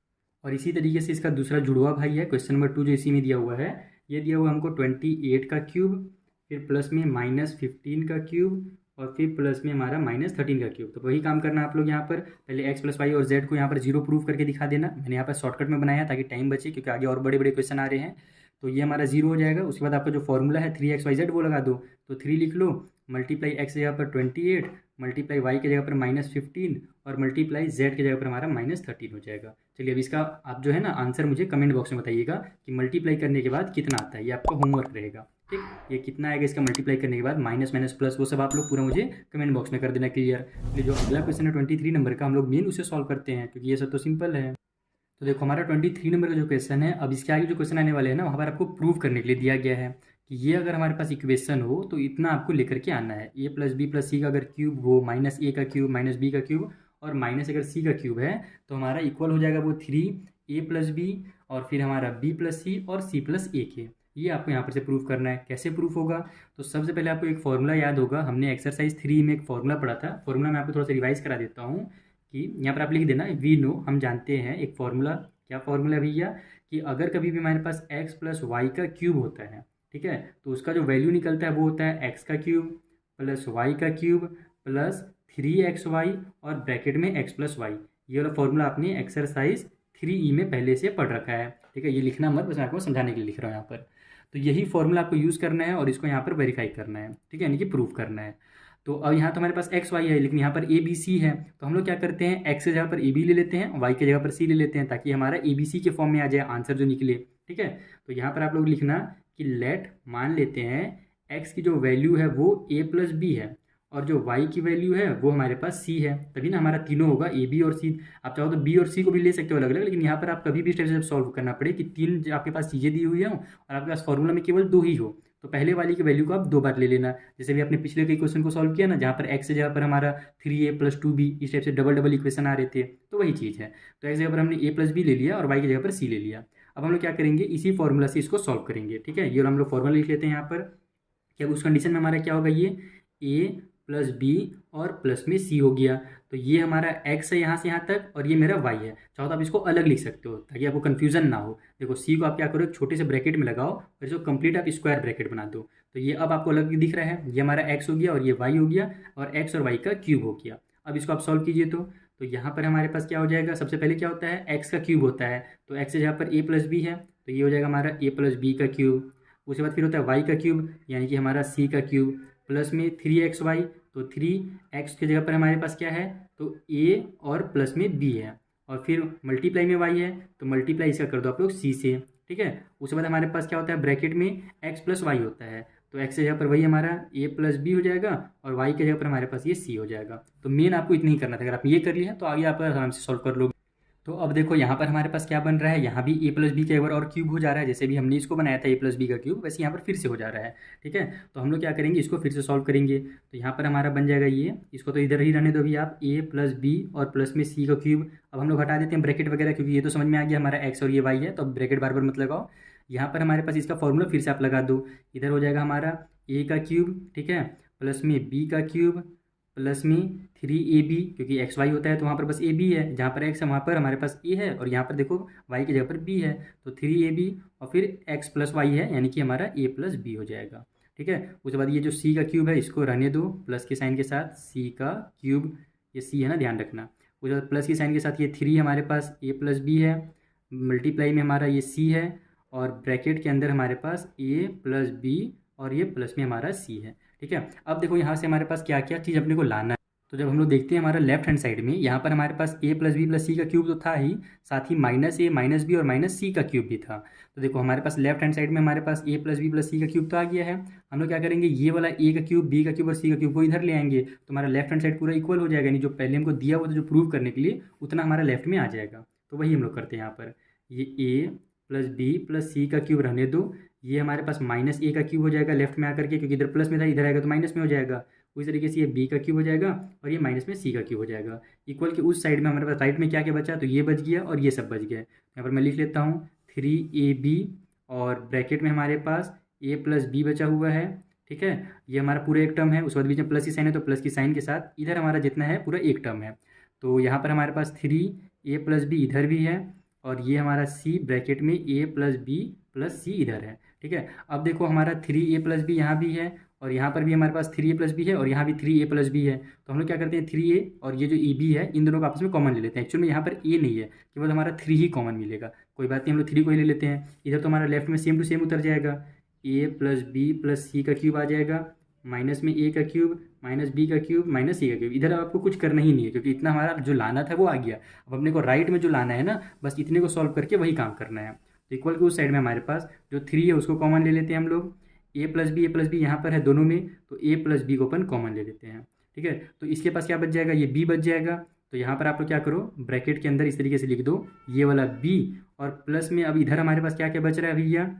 और इसी तरीके से इसका दूसरा जुड़वा भाई है, क्वेश्चन नंबर 2 जो इसी में दिया हुआ है। ये दिया हुआ हमको 28 का क्यूब, फिर प्लस में -15 का क्यूब और फिर प्लस में हमारा -13 का क्यूब। तो वही काम करना आप लोग यहाँ पर, पहले x प्लस वाई और z को यहाँ पर 0 प्रूफ करके दिखा देना। मैंने यहाँ पर शॉर्टकट में बनाया ताकि टाइम बचे, क्योंकि आगे और बड़े बड़े क्वेश्चन आ रहे हैं। तो ये हमारा 0 हो जाएगा। उसके बाद आपका जो फॉर्मूला है 3XYZ वो लगा दो, तो 3 लिख लो, मल्टीप्लाई x की जगह पर 28, मल्टीप्लाई y की जगह पर -15 और मल्टीप्लाई z की जगह पर हमारा -13 हो जाएगा। चलिए अब इसका आप जो है ना आंसर मुझे कमेंट बॉक्स में बताइएगा कि मल्टीप्लाई करने के बाद कितना आता है। ये आपका होमवर्क रहेगा, ठीक। ये कितना आएगा इसका मल्टीप्लाई करने के बाद, माइनस माइनस प्लस, वो सब आप लोग पूरा मुझे कमेंट बॉक्स में कर देना क्लियर। जो अगला क्वेश्चन है 23 नंबर का, हम लोग मेन उसे सॉल्व करते हैं, क्योंकि ये सब तो सिंपल है। तो देखो हमारा 23 नंबर का जो क्वेश्चन है, अब इसके आगे जो क्वेश्चन आने वाले हैं ना, वहाँ पर आपको प्रूव करने के लिए दिया गया है कि ये अगर हमारे पास इक्वेशन हो तो इतना आपको लेकर के आना है। a प्लस बी प्लस सी का अगर क्यूब हो, -a का क्यूब माइनस बी का क्यूब और माइनस अगर c का क्यूब है, तो हमारा इक्वल हो जाएगा वो 3a प्लस बी और फिर हमारा b प्लस सी और c प्लस a के। ये आपको यहाँ पर से प्रूफ करना है। कैसे प्रूफ होगा, तो सबसे पहले आपको एक फॉर्मूला याद होगा, हमने एक्सरसाइज 3 में एक फॉर्मूला पढ़ा था। फॉर्मूला मैं आपको थोड़ा सा रिवाइज करा देता हूँ कि यहाँ पर आप लिख देना, वी नो, हम जानते हैं एक फॉर्मूला। क्या फॉर्मूला भैया, कि अगर कभी भी हमारे पास x प्लस वाई का क्यूब होता है, ठीक है, तो उसका जो वैल्यू निकलता है वो होता है x का क्यूब प्लस वाई का क्यूब प्लस 3XY और ब्रैकेट में x प्लस वाई। ये वाला फॉर्मूला आपने एक्सरसाइज 3E में पहले से पढ़ रखा है, ठीक है। ये लिखना मत, बस मैं आपको समझाने के लिए लिख रहा हूँ यहाँ पर। तो यही फॉर्मूला आपको यूज़ करना है और इसको यहाँ पर वेरीफाई करना है, ठीक है, यानी कि प्रूफ करना है। तो अब यहाँ तो हमारे पास XY है, लेकिन यहाँ पर ABC है, तो हम लोग क्या करते हैं, x की जगह पर AB ले लेते हैं, y की जगह पर C ले लेते हैं, ताकि हमारा ABC के फॉर्म में आ जाए आंसर जो निकले, ठीक है। तो यहाँ पर आप लोग लिखना कि लेट, मान लेते हैं x की जो वैल्यू है वो a प्लस बी है और जो y की वैल्यू है वो हमारे पास c है, तभी ना हमारा तीनों होगा a b और c। आप चाहो तो b और c को भी ले सकते हो अलग अलग, लेकिन यहाँ पर आप कभी भी स्टेप से सॉल्व करना पड़े कि 3 आपके पास चीज़ें दी हुई हों और आपके पास फॉर्मूला में केवल 2 ही हो, तो पहले वाली की वैल्यू को आप 2 बार ले लेना। जैसे भी आपने पिछले कई क्वेश्चन को सॉल्व किया ना, जहाँ पर x की जगह पर हमारा 3a प्लस 2b इस टाइप से डबल डबल इक्वेशन आ रहे थे, तो वही चीज़ है। तो x की जगह पर हमने a प्लस बी ले लिया और y की जगह पर c ले लिया। अब हम लोग क्या करेंगे, इसी फॉर्मूला से इसको सॉल्व करेंगे, ठीक है। ये हम लोग फॉर्मूला लिख लेते हैं यहाँ पर कि अब उस कंडीशन में हमारा क्या होगा, ये a प्लस बी और प्लस में c हो गया। तो ये हमारा x है यहाँ से यहाँ तक और ये मेरा y है। चाहो तो आप इसको अलग लिख सकते हो ताकि आपको कन्फ्यूजन ना हो। देखो c को आप क्या करो, एक छोटे से ब्रैकेट में लगाओ और इसको कंप्लीट आप स्क्वायर ब्रैकेट बना दो। तो ये अब आपको अलग दिख रहा है, ये हमारा x हो गया और ये y हो गया और x और y का क्यूब हो गया। अब इसको आप सॉल्व कीजिए तो यहाँ पर हमारे पास क्या हो जाएगा, सबसे पहले क्या होता है, x का क्यूब होता है, तो x जहाँ पर a प्लस बी है तो ये हो जाएगा हमारा a प्लस बी का क्यूब। उसके बाद फिर होता है y का क्यूब यानी कि हमारा c का क्यूब प्लस में 3XY, तो 3x की जगह पर हमारे पास क्या है, तो a और प्लस में b है और फिर मल्टीप्लाई में y है, तो मल्टीप्लाई इसका कर दो आप लोग c से, ठीक है। उसके बाद हमारे पास क्या होता है, ब्रैकेट में x प्लस वाई होता है, तो x की जगह पर वही हमारा a प्लस बी हो जाएगा और y की जगह पर हमारे पास ये c हो जाएगा। तो मेन आपको इतना ही करना था, अगर आप ये कर लिया तो आगे आप आराम से सॉल्व कर लोगे। तो अब देखो यहाँ पर हमारे पास क्या बन रहा है, यहाँ भी a प्लस बी का एक बार और क्यूब हो जा रहा है, जैसे भी हमने इसको बनाया था a प्लस बी का क्यूब, वैसे यहाँ पर फिर से हो जा रहा है। ठीक है, तो हम लोग क्या करेंगे, इसको फिर से सॉल्व करेंगे। तो यहाँ पर हमारा बन जाएगा ये, इसको तो इधर ही रहने दो अभी आप, a प्लस बी और प्लस में c का क्यूब। अब हम लोग हटा देते हैं ब्रैकेट वगैरह, क्योंकि ये तो समझ में आ गया हमारा x और ये y है, तो अब ब्रैकेट बार बार मत लगाओ। यहाँ पर हमारे पास इसका फॉर्मूला फिर से आप लगा दो, इधर हो जाएगा हमारा a का क्यूब, ठीक है, प्लस में b का क्यूब, प्लस में 3ab, क्योंकि एक्स वाई होता है तो वहाँ पर बस ए बी है, जहाँ पर एक्स है वहाँ पर हमारे पास ए है, और यहाँ पर देखो वाई की जगह पर बी है, तो 3ab और फिर एक्स प्लस वाई है, यानी कि हमारा ए प्लस बी हो जाएगा। ठीक है, उसके बाद ये जो सी का क्यूब है इसको रहने दो प्लस के साइन के साथ, सी का क्यूब, ये सी है ना, ध्यान रखना। उसके बाद प्लस के साइन के साथ ये 3 हमारे पास ए प्लस बी है, मल्टीप्लाई में हमारा ये सी है, और ब्रैकेट के अंदर हमारे पास ए प्लस बी और ये प्लस में हमारा सी है। ठीक है, अब देखो यहाँ से हमारे पास क्या क्या चीज़ अपने को लाना है। तो जब हम लोग देखते हैं हमारा लेफ्ट हैंड साइड में, यहाँ पर हमारे पास a प्लस बी प्लस सी का क्यूब तो था ही, साथ ही माइनस ए माइनस बी और माइनस सी का क्यूब भी था। तो देखो हमारे पास लेफ्ट हैंड साइड में हमारे पास a प्लस बी प्लस सी का क्यूब तो आ गया है। हम लोग क्या करेंगे, ये वाला a का क्यूब, b का क्यूब और c का क्यूब को इधर ले आएंगे, तो हमारा लेफ्ट हैंड साइड पूरा इक्वल हो जाएगा, यानी जो पहले हमको दिया हुआ था जो प्रूव करने के लिए, उतना हमारा लेफ्ट में आ जाएगा। तो वही हम लोग करते हैं यहाँ पर, ये a प्लस बी प्लस सी का क्यूब रहने दो, ये हमारे पास माइनस ए का क्यूब हो जाएगा लेफ्ट में आकर के, क्योंकि इधर प्लस में था, इधर आएगा तो माइनस में हो जाएगा। उसी तरीके से ये बी का क्यूब हो जाएगा और ये माइनस में सी का क्यूब हो जाएगा। इक्वल के उस साइड में हमारे पास राइट में क्या क्या बचा, तो ये बच गया और ये सब बच गया। यहाँ पर मैं लिख लेता हूँ 3ab, और ब्रैकेट में हमारे पास a प्लस बी बचा हुआ है। ठीक है, ये हमारा पूरा एक टर्म है, उसके बाद बीच में प्लस की साइन है, तो प्लस की साइन के साथ इधर हमारा जितना है पूरा एक टर्म है। तो यहाँ पर हमारे पास 3a प्लस बी इधर भी है, और ये हमारा c ब्रैकेट में a प्लस बी प्लस सी इधर है। ठीक है, अब देखो हमारा 3a प्लस बी यहाँ भी है, और यहाँ पर भी हमारे पास 3a प्लस बी है, और यहाँ भी 3a प्लस बी है। तो हम लोग क्या करते हैं, 3a और ये जो e b है, इन दोनों को आपस में कॉमन ले लेते हैं। एक्चुअल में यहाँ पर a नहीं है, केवल हमारा 3 ही कॉमन मिलेगा। कोई बात नहीं, हम लोग 3 को ही ले लेते हैं। इधर तो हमारा लेफ्ट में सेम टू सेम उतर जाएगा, a प्लस बी प्लस सी का क्यूब आ जाएगा, माइनस में a का क्यूब माइनस बी का क्यूब माइनस सी का क्यूब। इधर आपको कुछ करना ही नहीं है, क्योंकि इतना हमारा जो लाना था वो आ गया। अब अपने को राइट में जो लाना है ना, बस इतने को सॉल्व करके वही काम करना है। तो इक्वल के उस साइड में हमारे पास जो 3 है उसको कॉमन ले लेते हैं हम लोग, ए प्लस बी यहाँ पर है दोनों में, तो a प्लस बी को अपन कॉमन ले लेते हैं। ठीक है, तो इसके पास क्या बच जाएगा, ये b बच जाएगा। तो यहाँ पर आप लोग क्या करो, ब्रैकेट के अंदर इस तरीके से लिख दो ये वाला b, और प्लस में अब इधर हमारे पास क्या क्या बच रहा है भैया,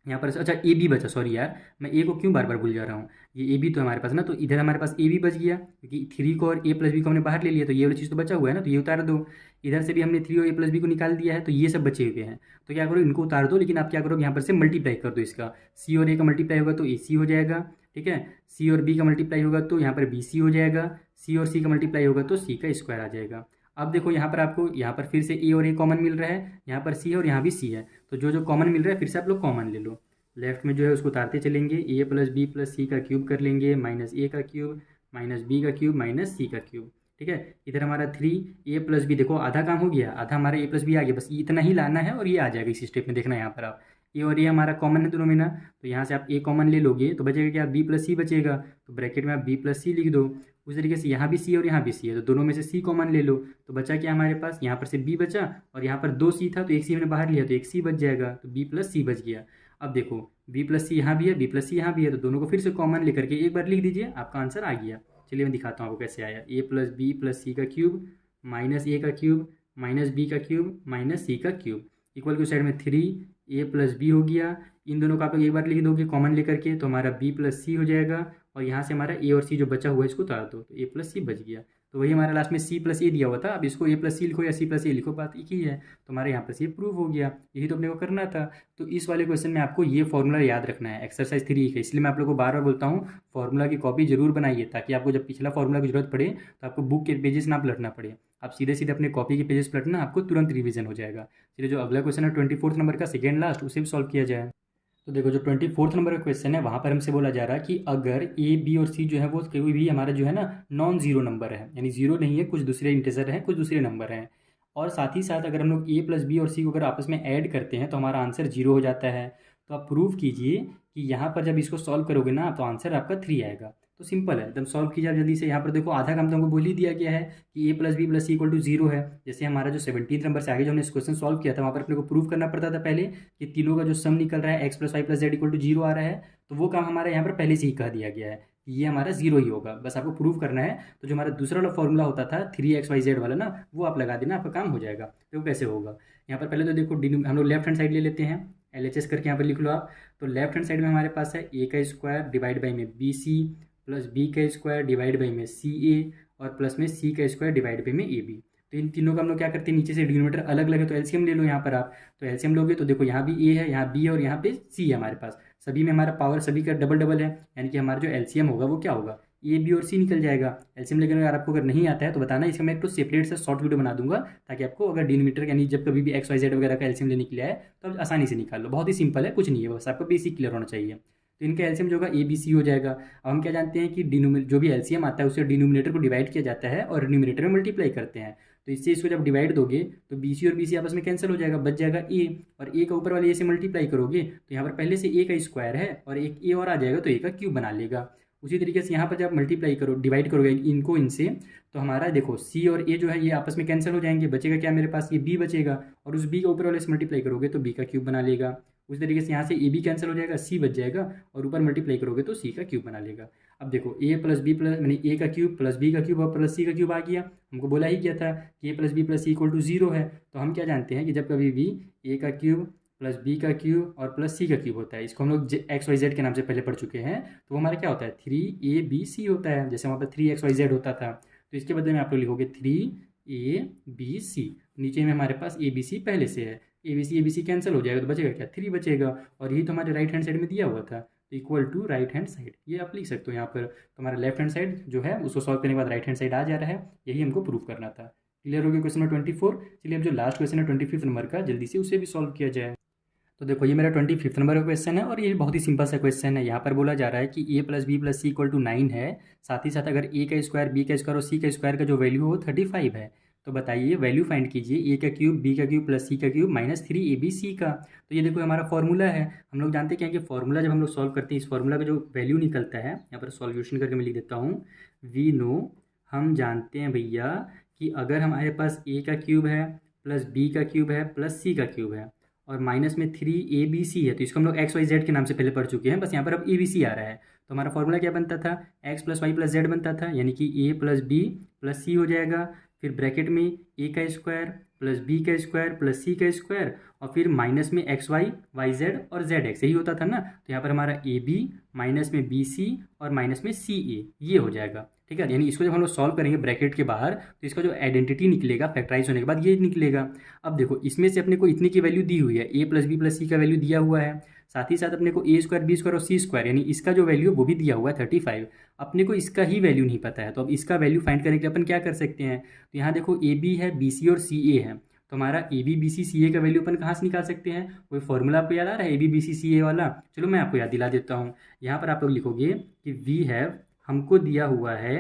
यहाँ पर अच्छा ए बी बचा, सॉरी यार मैं ए को क्यों बार बार भूल जा रहा हूँ, ये ए बी तो हमारे पास ना, तो इधर हमारे पास ए बी बच गया, क्योंकि 3 को और ए प्लस बी को हमने बाहर ले लिया, तो ये वाली चीज़ तो बचा हुआ है ना, तो ये उतार दो। इधर से भी हमने 3 और ए प्लस बी को निकाल दिया है, तो ये सब बचे हुए हैं। तो क्या करो, इनको उतार दो, लेकिन आप क्या करो यहाँ पर से मल्टीप्लाई कर दो इसका, सी और ए का मल्टीप्लाई होगा तो ए सी हो जाएगा। ठीक है, सी और बी का मल्टीप्लाई होगा तो यहाँ पर बी सी हो जाएगा, सी और सी का मल्टीप्लाई होगा तो सी का स्क्वायर आ जाएगा। अब देखो यहाँ पर आपको यहाँ पर फिर से ए और ए कॉमन मिल रहा है, यहाँ पर सी है और यहाँ भी सी है, तो जो जो कॉमन मिल रहा है फिर से आप लोग कॉमन ले लो। लेफ्ट में जो है उसको उतारते चलेंगे, ए प्लस बी प्लस सी का क्यूब कर लेंगे, माइनस ए का क्यूब माइनस बी का क्यूब माइनस सी का क्यूब। ठीक है, इधर हमारा 3 ए प्लस बी, देखो आधा काम हो गया, आधा हमारा ए प्लस बी आ गया, बस इतना ही लाना है और ये आ जाएगा इस स्टेप में। देखना यहाँ पर आप ए और ए हमारा कॉमन है दोनों में ना, तो यहाँ से आप ए कॉमन ले लोगे तो बचेगा क्या, बी प्लस सी बचेगा, तो ब्रैकेट में आप बी प्लस सी लिख दो। उस तरीके से यहाँ भी सी और यहाँ भी सी है, तो दोनों में से सी कॉमन ले लो, तो बचा क्या हमारे पास, यहाँ पर से बी बचा, और यहाँ पर 2 सी था तो एक सी हमने बाहर लिया, तो एक सी बच जाएगा, तो बी प्लस सी बच गया। अब देखो बी प्लस सी यहाँ भी है, बी प्लस सी यहाँ भी है, तो दोनों को फिर से कॉमन लेकर के एक बार लिख दीजिए, आपका आंसर आ गया। चलिए मैं दिखाता हूँ आपको कैसे आया, ए प्लस बी प्लस सी का क्यूब माइनस ए का क्यूब माइनस बी का क्यूब माइनस सी का क्यूब, इक्वल की साइड में 3 ए प्लस बी हो गया। इन दोनों को आप लोग एक बार लिख दोगे कॉमन लेकर के, तो हमारा बी प्लस सी हो जाएगा, और यहाँ से हमारा ए और सी जो बचा हुआ है इसको उतार दो, तो ए प्लस सी बच गया। तो वही हमारा लास्ट में सी प्लस ए दिया हुआ था, अब इसको ए प्लस सी लिखो या सी प्लस ए लिखो, बात एक ही है। तो हमारे यहाँ पर ये प्रूव हो गया, यही तो अपने को करना था। तो इस वाले क्वेश्चन में आपको ये फॉर्मूला याद रखना है, एक्सरसाइज 3 है, इसलिए मैं आप लोगों को बार बार बोलता हूँ फॉर्मूला की कॉपी जरूर बनाइए, ताकि आपको जब पिछला फॉर्मूला की जरूरत पड़े तो आपको बुक के पेजेस ना पलटना पड़े, आप सीधे सीधे अपने कॉपी के पेजेस पलटना, आपको तुरंत रिवीजन हो जाएगा। चलिए जो अगला क्वेश्चन है 24 नंबर का सेकेंड लास्ट, उसे भी सॉल्व किया जाए। तो देखो जो 24 नंबर का क्वेश्चन है वहाँ पर हमसे बोला जा रहा है कि अगर ए बी और सी जो है वो कोई भी हमारा जो है ना नॉन जीरो नंबर है, यानी जीरो नहीं है, कुछ दूसरे इंटीजर हैं, कुछ दूसरे नंबर हैं, और साथ ही साथ अगर हम लोग ए प्लस बी और सी को अगर आपस में ऐड करते हैं तो हमारा आंसर 0 हो जाता है। तो आप प्रूव कीजिए कि यहाँ पर जब इसको सॉल्व करोगे ना तो आंसर आपका 3 आएगा। तो सिंपल है एकदम, सॉल्व कीजिए जल्दी से। यहाँ पर देखो आधा काम तो हमको बोल ही दिया गया है कि A plus B plus C equal to 0 है। जैसे हमारा जो 17 नंबर से आगे जो हमने इस क्वेश्चन सॉल्व किया था वहाँ पर अपने को प्रूव करना पड़ता था पहले कि तीनों का जो सम निकल रहा है x plus Y plus z equal to 0 आ रहा है, तो वो काम हमारा यहाँ पर पहले से ही कह दिया गया है ये हमारा जीरो ही होगा। बस आपको प्रूव करना है। तो जो हमारा दूसरा वाला फॉर्मूला होता था 3xyz वाला ना, वो आप लगा देना, आपका काम हो जाएगा। तो वो कैसे होगा, यहाँ पर पहले तो देखो हम लोग लेफ्ट हैंड साइड ले लेते हैं, LHS करके यहाँ पर लिख लो आप। तो लेफ्ट हैंड साइड में हमारे पास है a का स्क्वायर डिवाइड बाई में BC प्लस b का स्क्वायर डिवाइड बाई में CA और प्लस में c का स्क्वायर डिवाइड बाई में AB। तो इन तीनों का हम लोग क्या करते हैं, नीचे से डिनोमिनेटर अलग अलग है तो एलसीएम ले लो यहाँ पर आप। तो एलसीएम लोगे तो देखो यहाँ भी a है, यहाँ b है और यहाँ पे c है हमारे पास। सभी में हमारा पावर सभी का डबल डबल है, यानी कि हमारा जो एलसीएम होगा वो क्या होगा, ए बी और सी निकल जाएगा। एलसीएम लेकर अगर आपको अगर नहीं आता है तो बताना, इसका मैं एक तो सेपरेट से शॉर्ट वीडियो बना दूंगा, ताकि आपको अगर डिनोमिनेटर यानी जब कभी भी XYZ वगैरह का एलसीएम लेने के लिए आए तो आप आसानी से निकाल लो। बहुत ही सिंपल है, कुछ नहीं है, बस आपको बेसिक क्लियर होना चाहिए। तो इनका एलसीएम जो होगा ABC हो जाएगा। अब हम क्या जानते हैं कि जो भी एलसीएम आता है उसे डिनोमिनेटर को डिवाइड किया जाता है और न्यूमिनेटर में मल्टीप्लाई करते हैं। तो इससे इसको जब डिवाइड दोगे तो BC और BC आपस में कैंसिल हो जाएगा, बच जाएगा A। और A का ऊपर वाले A से मल्टीप्लाई करोगे तो यहाँ पर पहले से A का स्क्वायर है और एक A और आ जाएगा तो A का क्यूब बना लेगा। उसी तरीके से यहाँ पर जब मल्टीप्लाई करो, डिवाइड करोगे इनको इनसे, तो हमारा देखो C और A जो है ये आपस में कैंसिल हो जाएंगे, बचेगा क्या मेरे पास, ये B बचेगा। और उस B का ऊपर वाले से मल्टीप्लाई करोगे तो B का क्यूब बना लेगा। उसी तरीके से यहाँ से AB कैंसिल हो जाएगा, C बच जाएगा और ऊपर मल्टीप्लाई करोगे तो C का क्यूब बना लेगा। अब देखो A प्लस B प्लस यानी A का क्यूब प्लस B का क्यूब और प्लस C का क्यूब आ गया। हमको बोला ही क्या था कि A plus B plus C equal to 0 है। तो हम क्या जानते हैं कि जब कभी भी A का क्यूब प्लस B का क्यूब और प्लस C का क्यूब होता है, इसको हम लोग XYZ के नाम से पहले पढ़ चुके हैं, तो वो हमारा क्या होता है 3ABC होता है। जैसे वहाँ पर 3XYZ होता था तो इसके बदले में आप लोग लिखोगे 3ABC। नीचे में हमारे पास ABC पहले से है, ABC कैंसिल हो जाएगा तो बचेगा क्या, 3 बचेगा। और यही तो हमारे राइट हैंड साइड में दिया हुआ था, तो equal to right hand side, ये आप लिख सकते हो यहाँ पर। तो हमारा लेफ्ट हैंड साइड जो है उसको सॉल्व करने के बाद राइट हैंड साइड आ जा रहा है, यही हमको प्रूव करना था। क्लियर हो गया क्वेश्चन नंबर 24। चलिए अब जो लास्ट क्वेश्चन है 25 नंबर का, जल्दी से उसे भी सॉल्व किया जाए। तो देखो ये मेरा 25 नंबर का क्वेश्चन है और ये बहुत ही सिंपल सा क्वेश्चन है। यहाँ पर बोला जा रहा है कि A plus B plus C equal to 9 है। साथ ही साथ अगर A का स्क्वायर B का स्क्वायर और C का स्क्वायर का जो वैल्यू है वो 35 है। तो बताइए वैल्यू फाइंड कीजिए A का क्यूब B का क्यूब प्लस C का क्यूब माइनस 3ABC का। तो ये देखो हमारा फॉर्मूला है। हम लोग जानते हैं कि फॉर्मूला जब हम लोग सॉल्व करते हैं, इस फॉर्मूला का जो वैल्यू निकलता है, यहाँ पर सॉल्यूशन करके मैं लिख देता हूँ, वी नो, हम जानते हैं भैया कि अगर हमारे पास A का क्यूब है प्लस B का क्यूब है प्लस C का क्यूब है और माइनस में 3ABC है, तो इसको हम लोग XYZ के नाम से पहले पढ़ चुके हैं, बस यहाँ पर अब ABC आ रहा है। तो हमारा फॉर्मूला क्या बनता था, x plus Y plus z बनता था, यानी कि A plus B plus C हो जाएगा। फिर ब्रैकेट में A का स्क्वायर प्लस B का स्क्वायर प्लस C का स्क्वायर और फिर माइनस में XY YZ और ZX, यही होता था ना। तो यहाँ पर हमारा AB माइनस में BC और माइनस में CA, ये हो जाएगा। ठीक है, यानी इसको जब हम लोग सॉल्व करेंगे ब्रैकेट के बाहर तो इसका जो आइडेंटिटी निकलेगा फैक्टराइज होने के बाद ये निकलेगा। अब देखो इसमें से अपने को इतने की वैल्यू दी हुई है, A प्लस बी प्लस सी का वैल्यू दिया हुआ है, साथ ही साथ अपने को A स्क्वायर B स्क्वायर और C स्क्वायर यानी इसका जो वैल्यू वो भी दिया हुआ है 35। अपने को इसका ही वैल्यू नहीं पता है, तो अब इसका वैल्यू फाइंड करने के लिए अपन क्या कर सकते हैं, तो यहाँ देखो AB है BC और CA है, तो हमारा AB BC CA का वैल्यू अपन कहाँ से निकाल सकते हैं, कोई फॉर्मूला आपको याद आ रहा है AB BC CA वाला, चलो मैं आपको याद दिला देता हूँ। यहाँ पर आप लोग लिखोगे कि वी हैव, हमको दिया हुआ है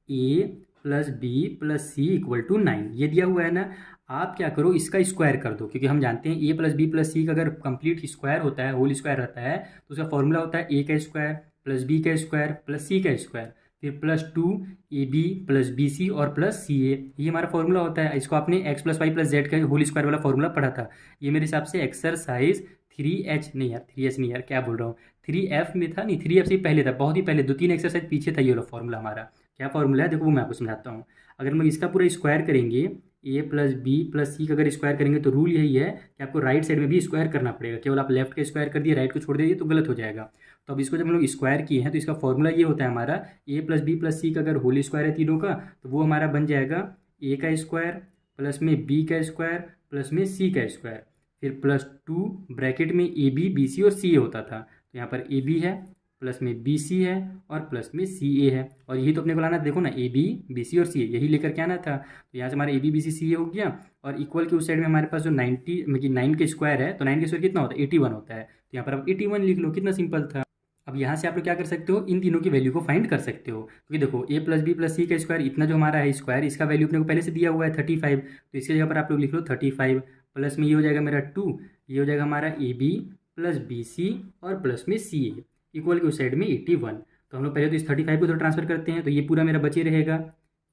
A plus B plus C equal to 9, ये दिया हुआ है ना। आप क्या करो इसका स्क्वायर कर दो, क्योंकि हम जानते हैं A प्लस बी प्लस सी का अगर कंप्लीट स्क्वायर होता है, होल स्क्वायर रहता है, तो उसका फॉर्मूला होता है A का स्क्वायर प्लस B का स्क्वायर प्लस C का स्क्वायर फिर प्लस 2AB प्लस BC और प्लस CA, ये हमारा फॉर्मूला होता है। इसको आपने x plus Y plus z का होल स्क्वायर वाला फॉर्मूला पढ़ा था। ये मेरे हिसाब से एक्सरसाइज 3H नहीं यार, 3H नहीं यार, क्या बोल रहा हूँ, 3F में था, नहीं 3F से पहले था, बहुत ही पहले 2-3 एक्सरसाइज पीछे था ये वाला फॉर्मूला हमारा। क्या फॉर्मूला है देखो वो मैं आपको समझाता हूँ। अगर हम इसका पूरा स्क्वायर करेंगे, A प्लस बी प्लस सी का अगर स्क्वायर करेंगे तो रूल यही है कि आपको राइट साइड में भी स्क्वायर करना पड़ेगा, केवल आप लेफ्ट का स्क्वायर कर दिए राइट को छोड़ दीजिए तो गलत हो जाएगा। तो अब इसको जब हम लोग स्क्वायर किए हैं तो इसका फॉर्मूला ये होता है हमारा A प्लस बी प्लस सी का अगर होल स्क्वायर है तीनों का, तो वो हमारा बन जाएगा A का स्क्वायर प्लस में B का स्क्वायर प्लस में C का स्क्वायर फिर प्लस 2 ब्रैकेट में AB BC और CA होता था। तो यहाँ पर AB है प्लस में BC है और प्लस में CA है, और यही तो अपने को लाना, देखो ना AB BC और CA यही लेकर के आना था। तो यहाँ से हमारा AB BC CA हो गया और इक्वल के उस साइड में हमारे पास जो 90 मतलब 9 के स्क्वायर है, तो 9 के स्क्वायर कितना होता है 81 होता है। तो यहाँ पर आप 81 लिख लो, कितना सिंपल था। अब यहाँ से आप लोग क्या कर सकते हो, इन तीनों की वैल्यू को फाइंड कर सकते हो, क्योंकि देखो A प्लस बी प्लस सी का स्क्वायर इतना जो हमारा है स्क्वायर, इसका वैल्यू अपने को पहले से दिया हुआ है 35, तो इसके जगह पर आप लोग लिख लो 35 प्लस में ये हो जाएगा मेरा 2, ये हो जाएगा हमारा AB प्लस BC और प्लस में CA इक्वल के उस साइड में 81। तो हम लोग पहले तो इस 35 को तो ट्रांसफर करते हैं, तो ये पूरा मेरा बचे रहेगा,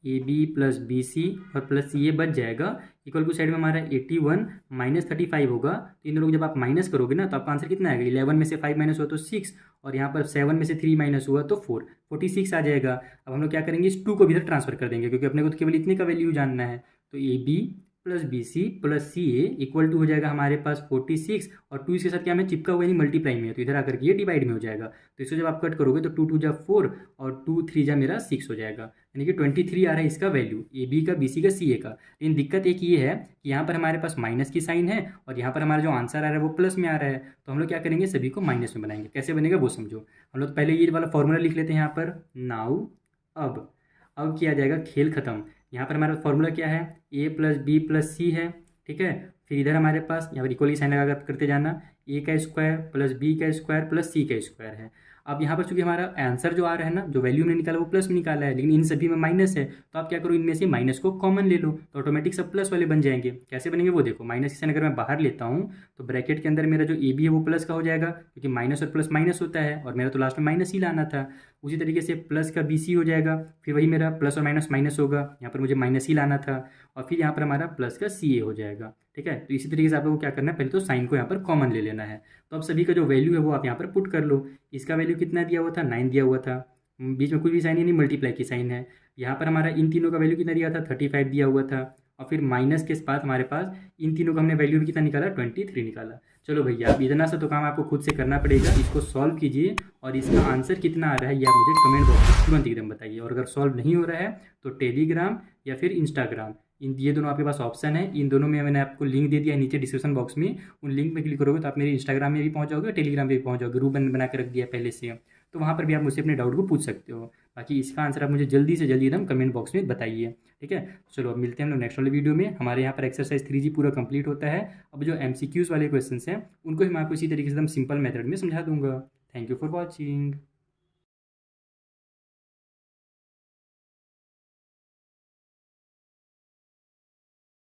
A B plus B C और प्लस सी ए बच जाएगा। इक्वल टू साइड में हमारा 81 माइनस 35 होगा। तो इन दोनों को जब आप माइनस करोगे ना तो आपका आंसर कितना आएगा, 11 में से 5 माइनस हुआ तो 6, और यहाँ पर 7 में से 3 माइनस हुआ तो 4, 46 आ जाएगा। अब हम लोग क्या करेंगे, इस 2 को भी इधर ट्रांसफर कर देंगे क्योंकि अपने को तो केवल इतने का वैल्यू जानना है। तो A B plus B C plus C A equal to हो जाएगा हमारे पास 46, और 2 इसके साथ क्या में चिपका हुआ है, नहीं मल्टीप्लाई में है, तो इधर आकर के ये डिवाइड में हो जाएगा। तो इसको जब आप कट करोगे तो 2 2 जा 4 और 2 3 जा मेरा 6 हो जाएगा, यानी कि 23 आ रहा है इसका वैल्यू, ए बी का, बी सी का, सी ए का। लेकिन दिक्कत एक ये है कि यहाँ पर हमारे पास माइनस की साइन है और यहाँ पर हमारा जो आंसर आ रहा है वो प्लस में आ रहा है। तो हम लोग क्या करेंगे, सभी को माइनस में बनाएंगे। कैसे बनेगा वो समझो। हम लोग पहले ये वाला फॉर्मूला लिख लेते हैं यहाँ पर, नाउ अब किया जाएगा खेल खत्म। यहाँ पर हमारा फॉर्मूला क्या है, ए प्लस बी प्लस सी है, ठीक है। फिर इधर हमारे पास यहाँ पर इक्वली साइन लगा करते जाना, ए का स्क्वायर प्लस बी का स्क्वायर प्लस सी का स्क्वायर है। अब यहाँ पर चूंकि हमारा आंसर जो आ रहा है ना, जो वैल्यू हमने निकाला वो प्लस में निकाला है, लेकिन इन सभी में माइनस है, तो आप क्या करो, इनमें से माइनस को कॉमन ले लो तो ऑटोमेटिक सब प्लस वाले बन जाएंगे। कैसे बनेंगे वो देखो, माइनस की साइन अगर मैं बाहर लेता हूँ तो ब्रैकेट के अंदर मेरा जो ए बी है वो प्लस का हो जाएगा, क्योंकि माइनस और प्लस माइनस होता है, और मेरा तो लास्ट में माइनस ही लाना था। उसी तरीके से प्लस का बी सी हो जाएगा, फिर वही मेरा प्लस और माइनस माइनस होगा, यहाँ पर मुझे माइनस ही लाना था, और फिर यहाँ पर हमारा प्लस का सी ए हो जाएगा, ठीक है। तो इसी तरीके से आप लोगों को क्या करना है, पहले तो साइन को यहाँ पर कॉमन ले लेना है। तो अब सभी का जो वैल्यू है वो आप यहाँ पर पुट कर लो। इसका वैल्यू कितना दिया हुआ था, 9 दिया हुआ था, बीच में कुछ भी साइन है नहीं, मल्टीप्लाई की साइन है। यहाँ पर हमारा इन तीनों का वैल्यू कितना दिया था, 35 दिया हुआ था, और फिर माइनस के बाद हमारे पास इन तीनों का हमने वैल्यू भी कितना निकाला, 23 निकाला। चलो भैया, अब इतना सा तो काम आपको खुद से करना पड़ेगा। इसको सॉल्व कीजिए और इसका आंसर कितना आ रहा है ये आप मुझे कमेंट बॉक्स में तुरंत एकदम बताइए। और अगर सॉल्व नहीं हो रहा है तो टेलीग्राम या फिर इंस्टाग्राम, ये दोनों आपके पास ऑप्शन है। इन दोनों में मैंने आपको लिंक दे दिया है नीचे डिस्क्रिप्शन बॉक्स में। उन लिंक में क्लिक करोगे तो आप मेरे इंस्टाग्राम में भी पहुंच जाओगे, टेलीग्राम पे भी पहुंच जाओगे। ग्रुप बना के रख दिया पहले से, तो वहाँ पर भी आप मुझसे अपने डाउट को पूछ सकते हो। बाकी इसका आंसर आप मुझे जल्दी से जल्दी एकदम कमेंट बॉक्स में बताइए, ठीक है। चलो अब मिलते हैं हम लोग नेक्स्ट वाले वीडियो में। हमारे यहाँ पर एक्सरसाइज 3G पूरा कंप्लीट होता है। अब जो MCQs वाले क्वेश्चन हैं उनको मैं आपको इसी तरीके से एकदम सिंपल मेथड में समझा दूंगा। Thank you for watching.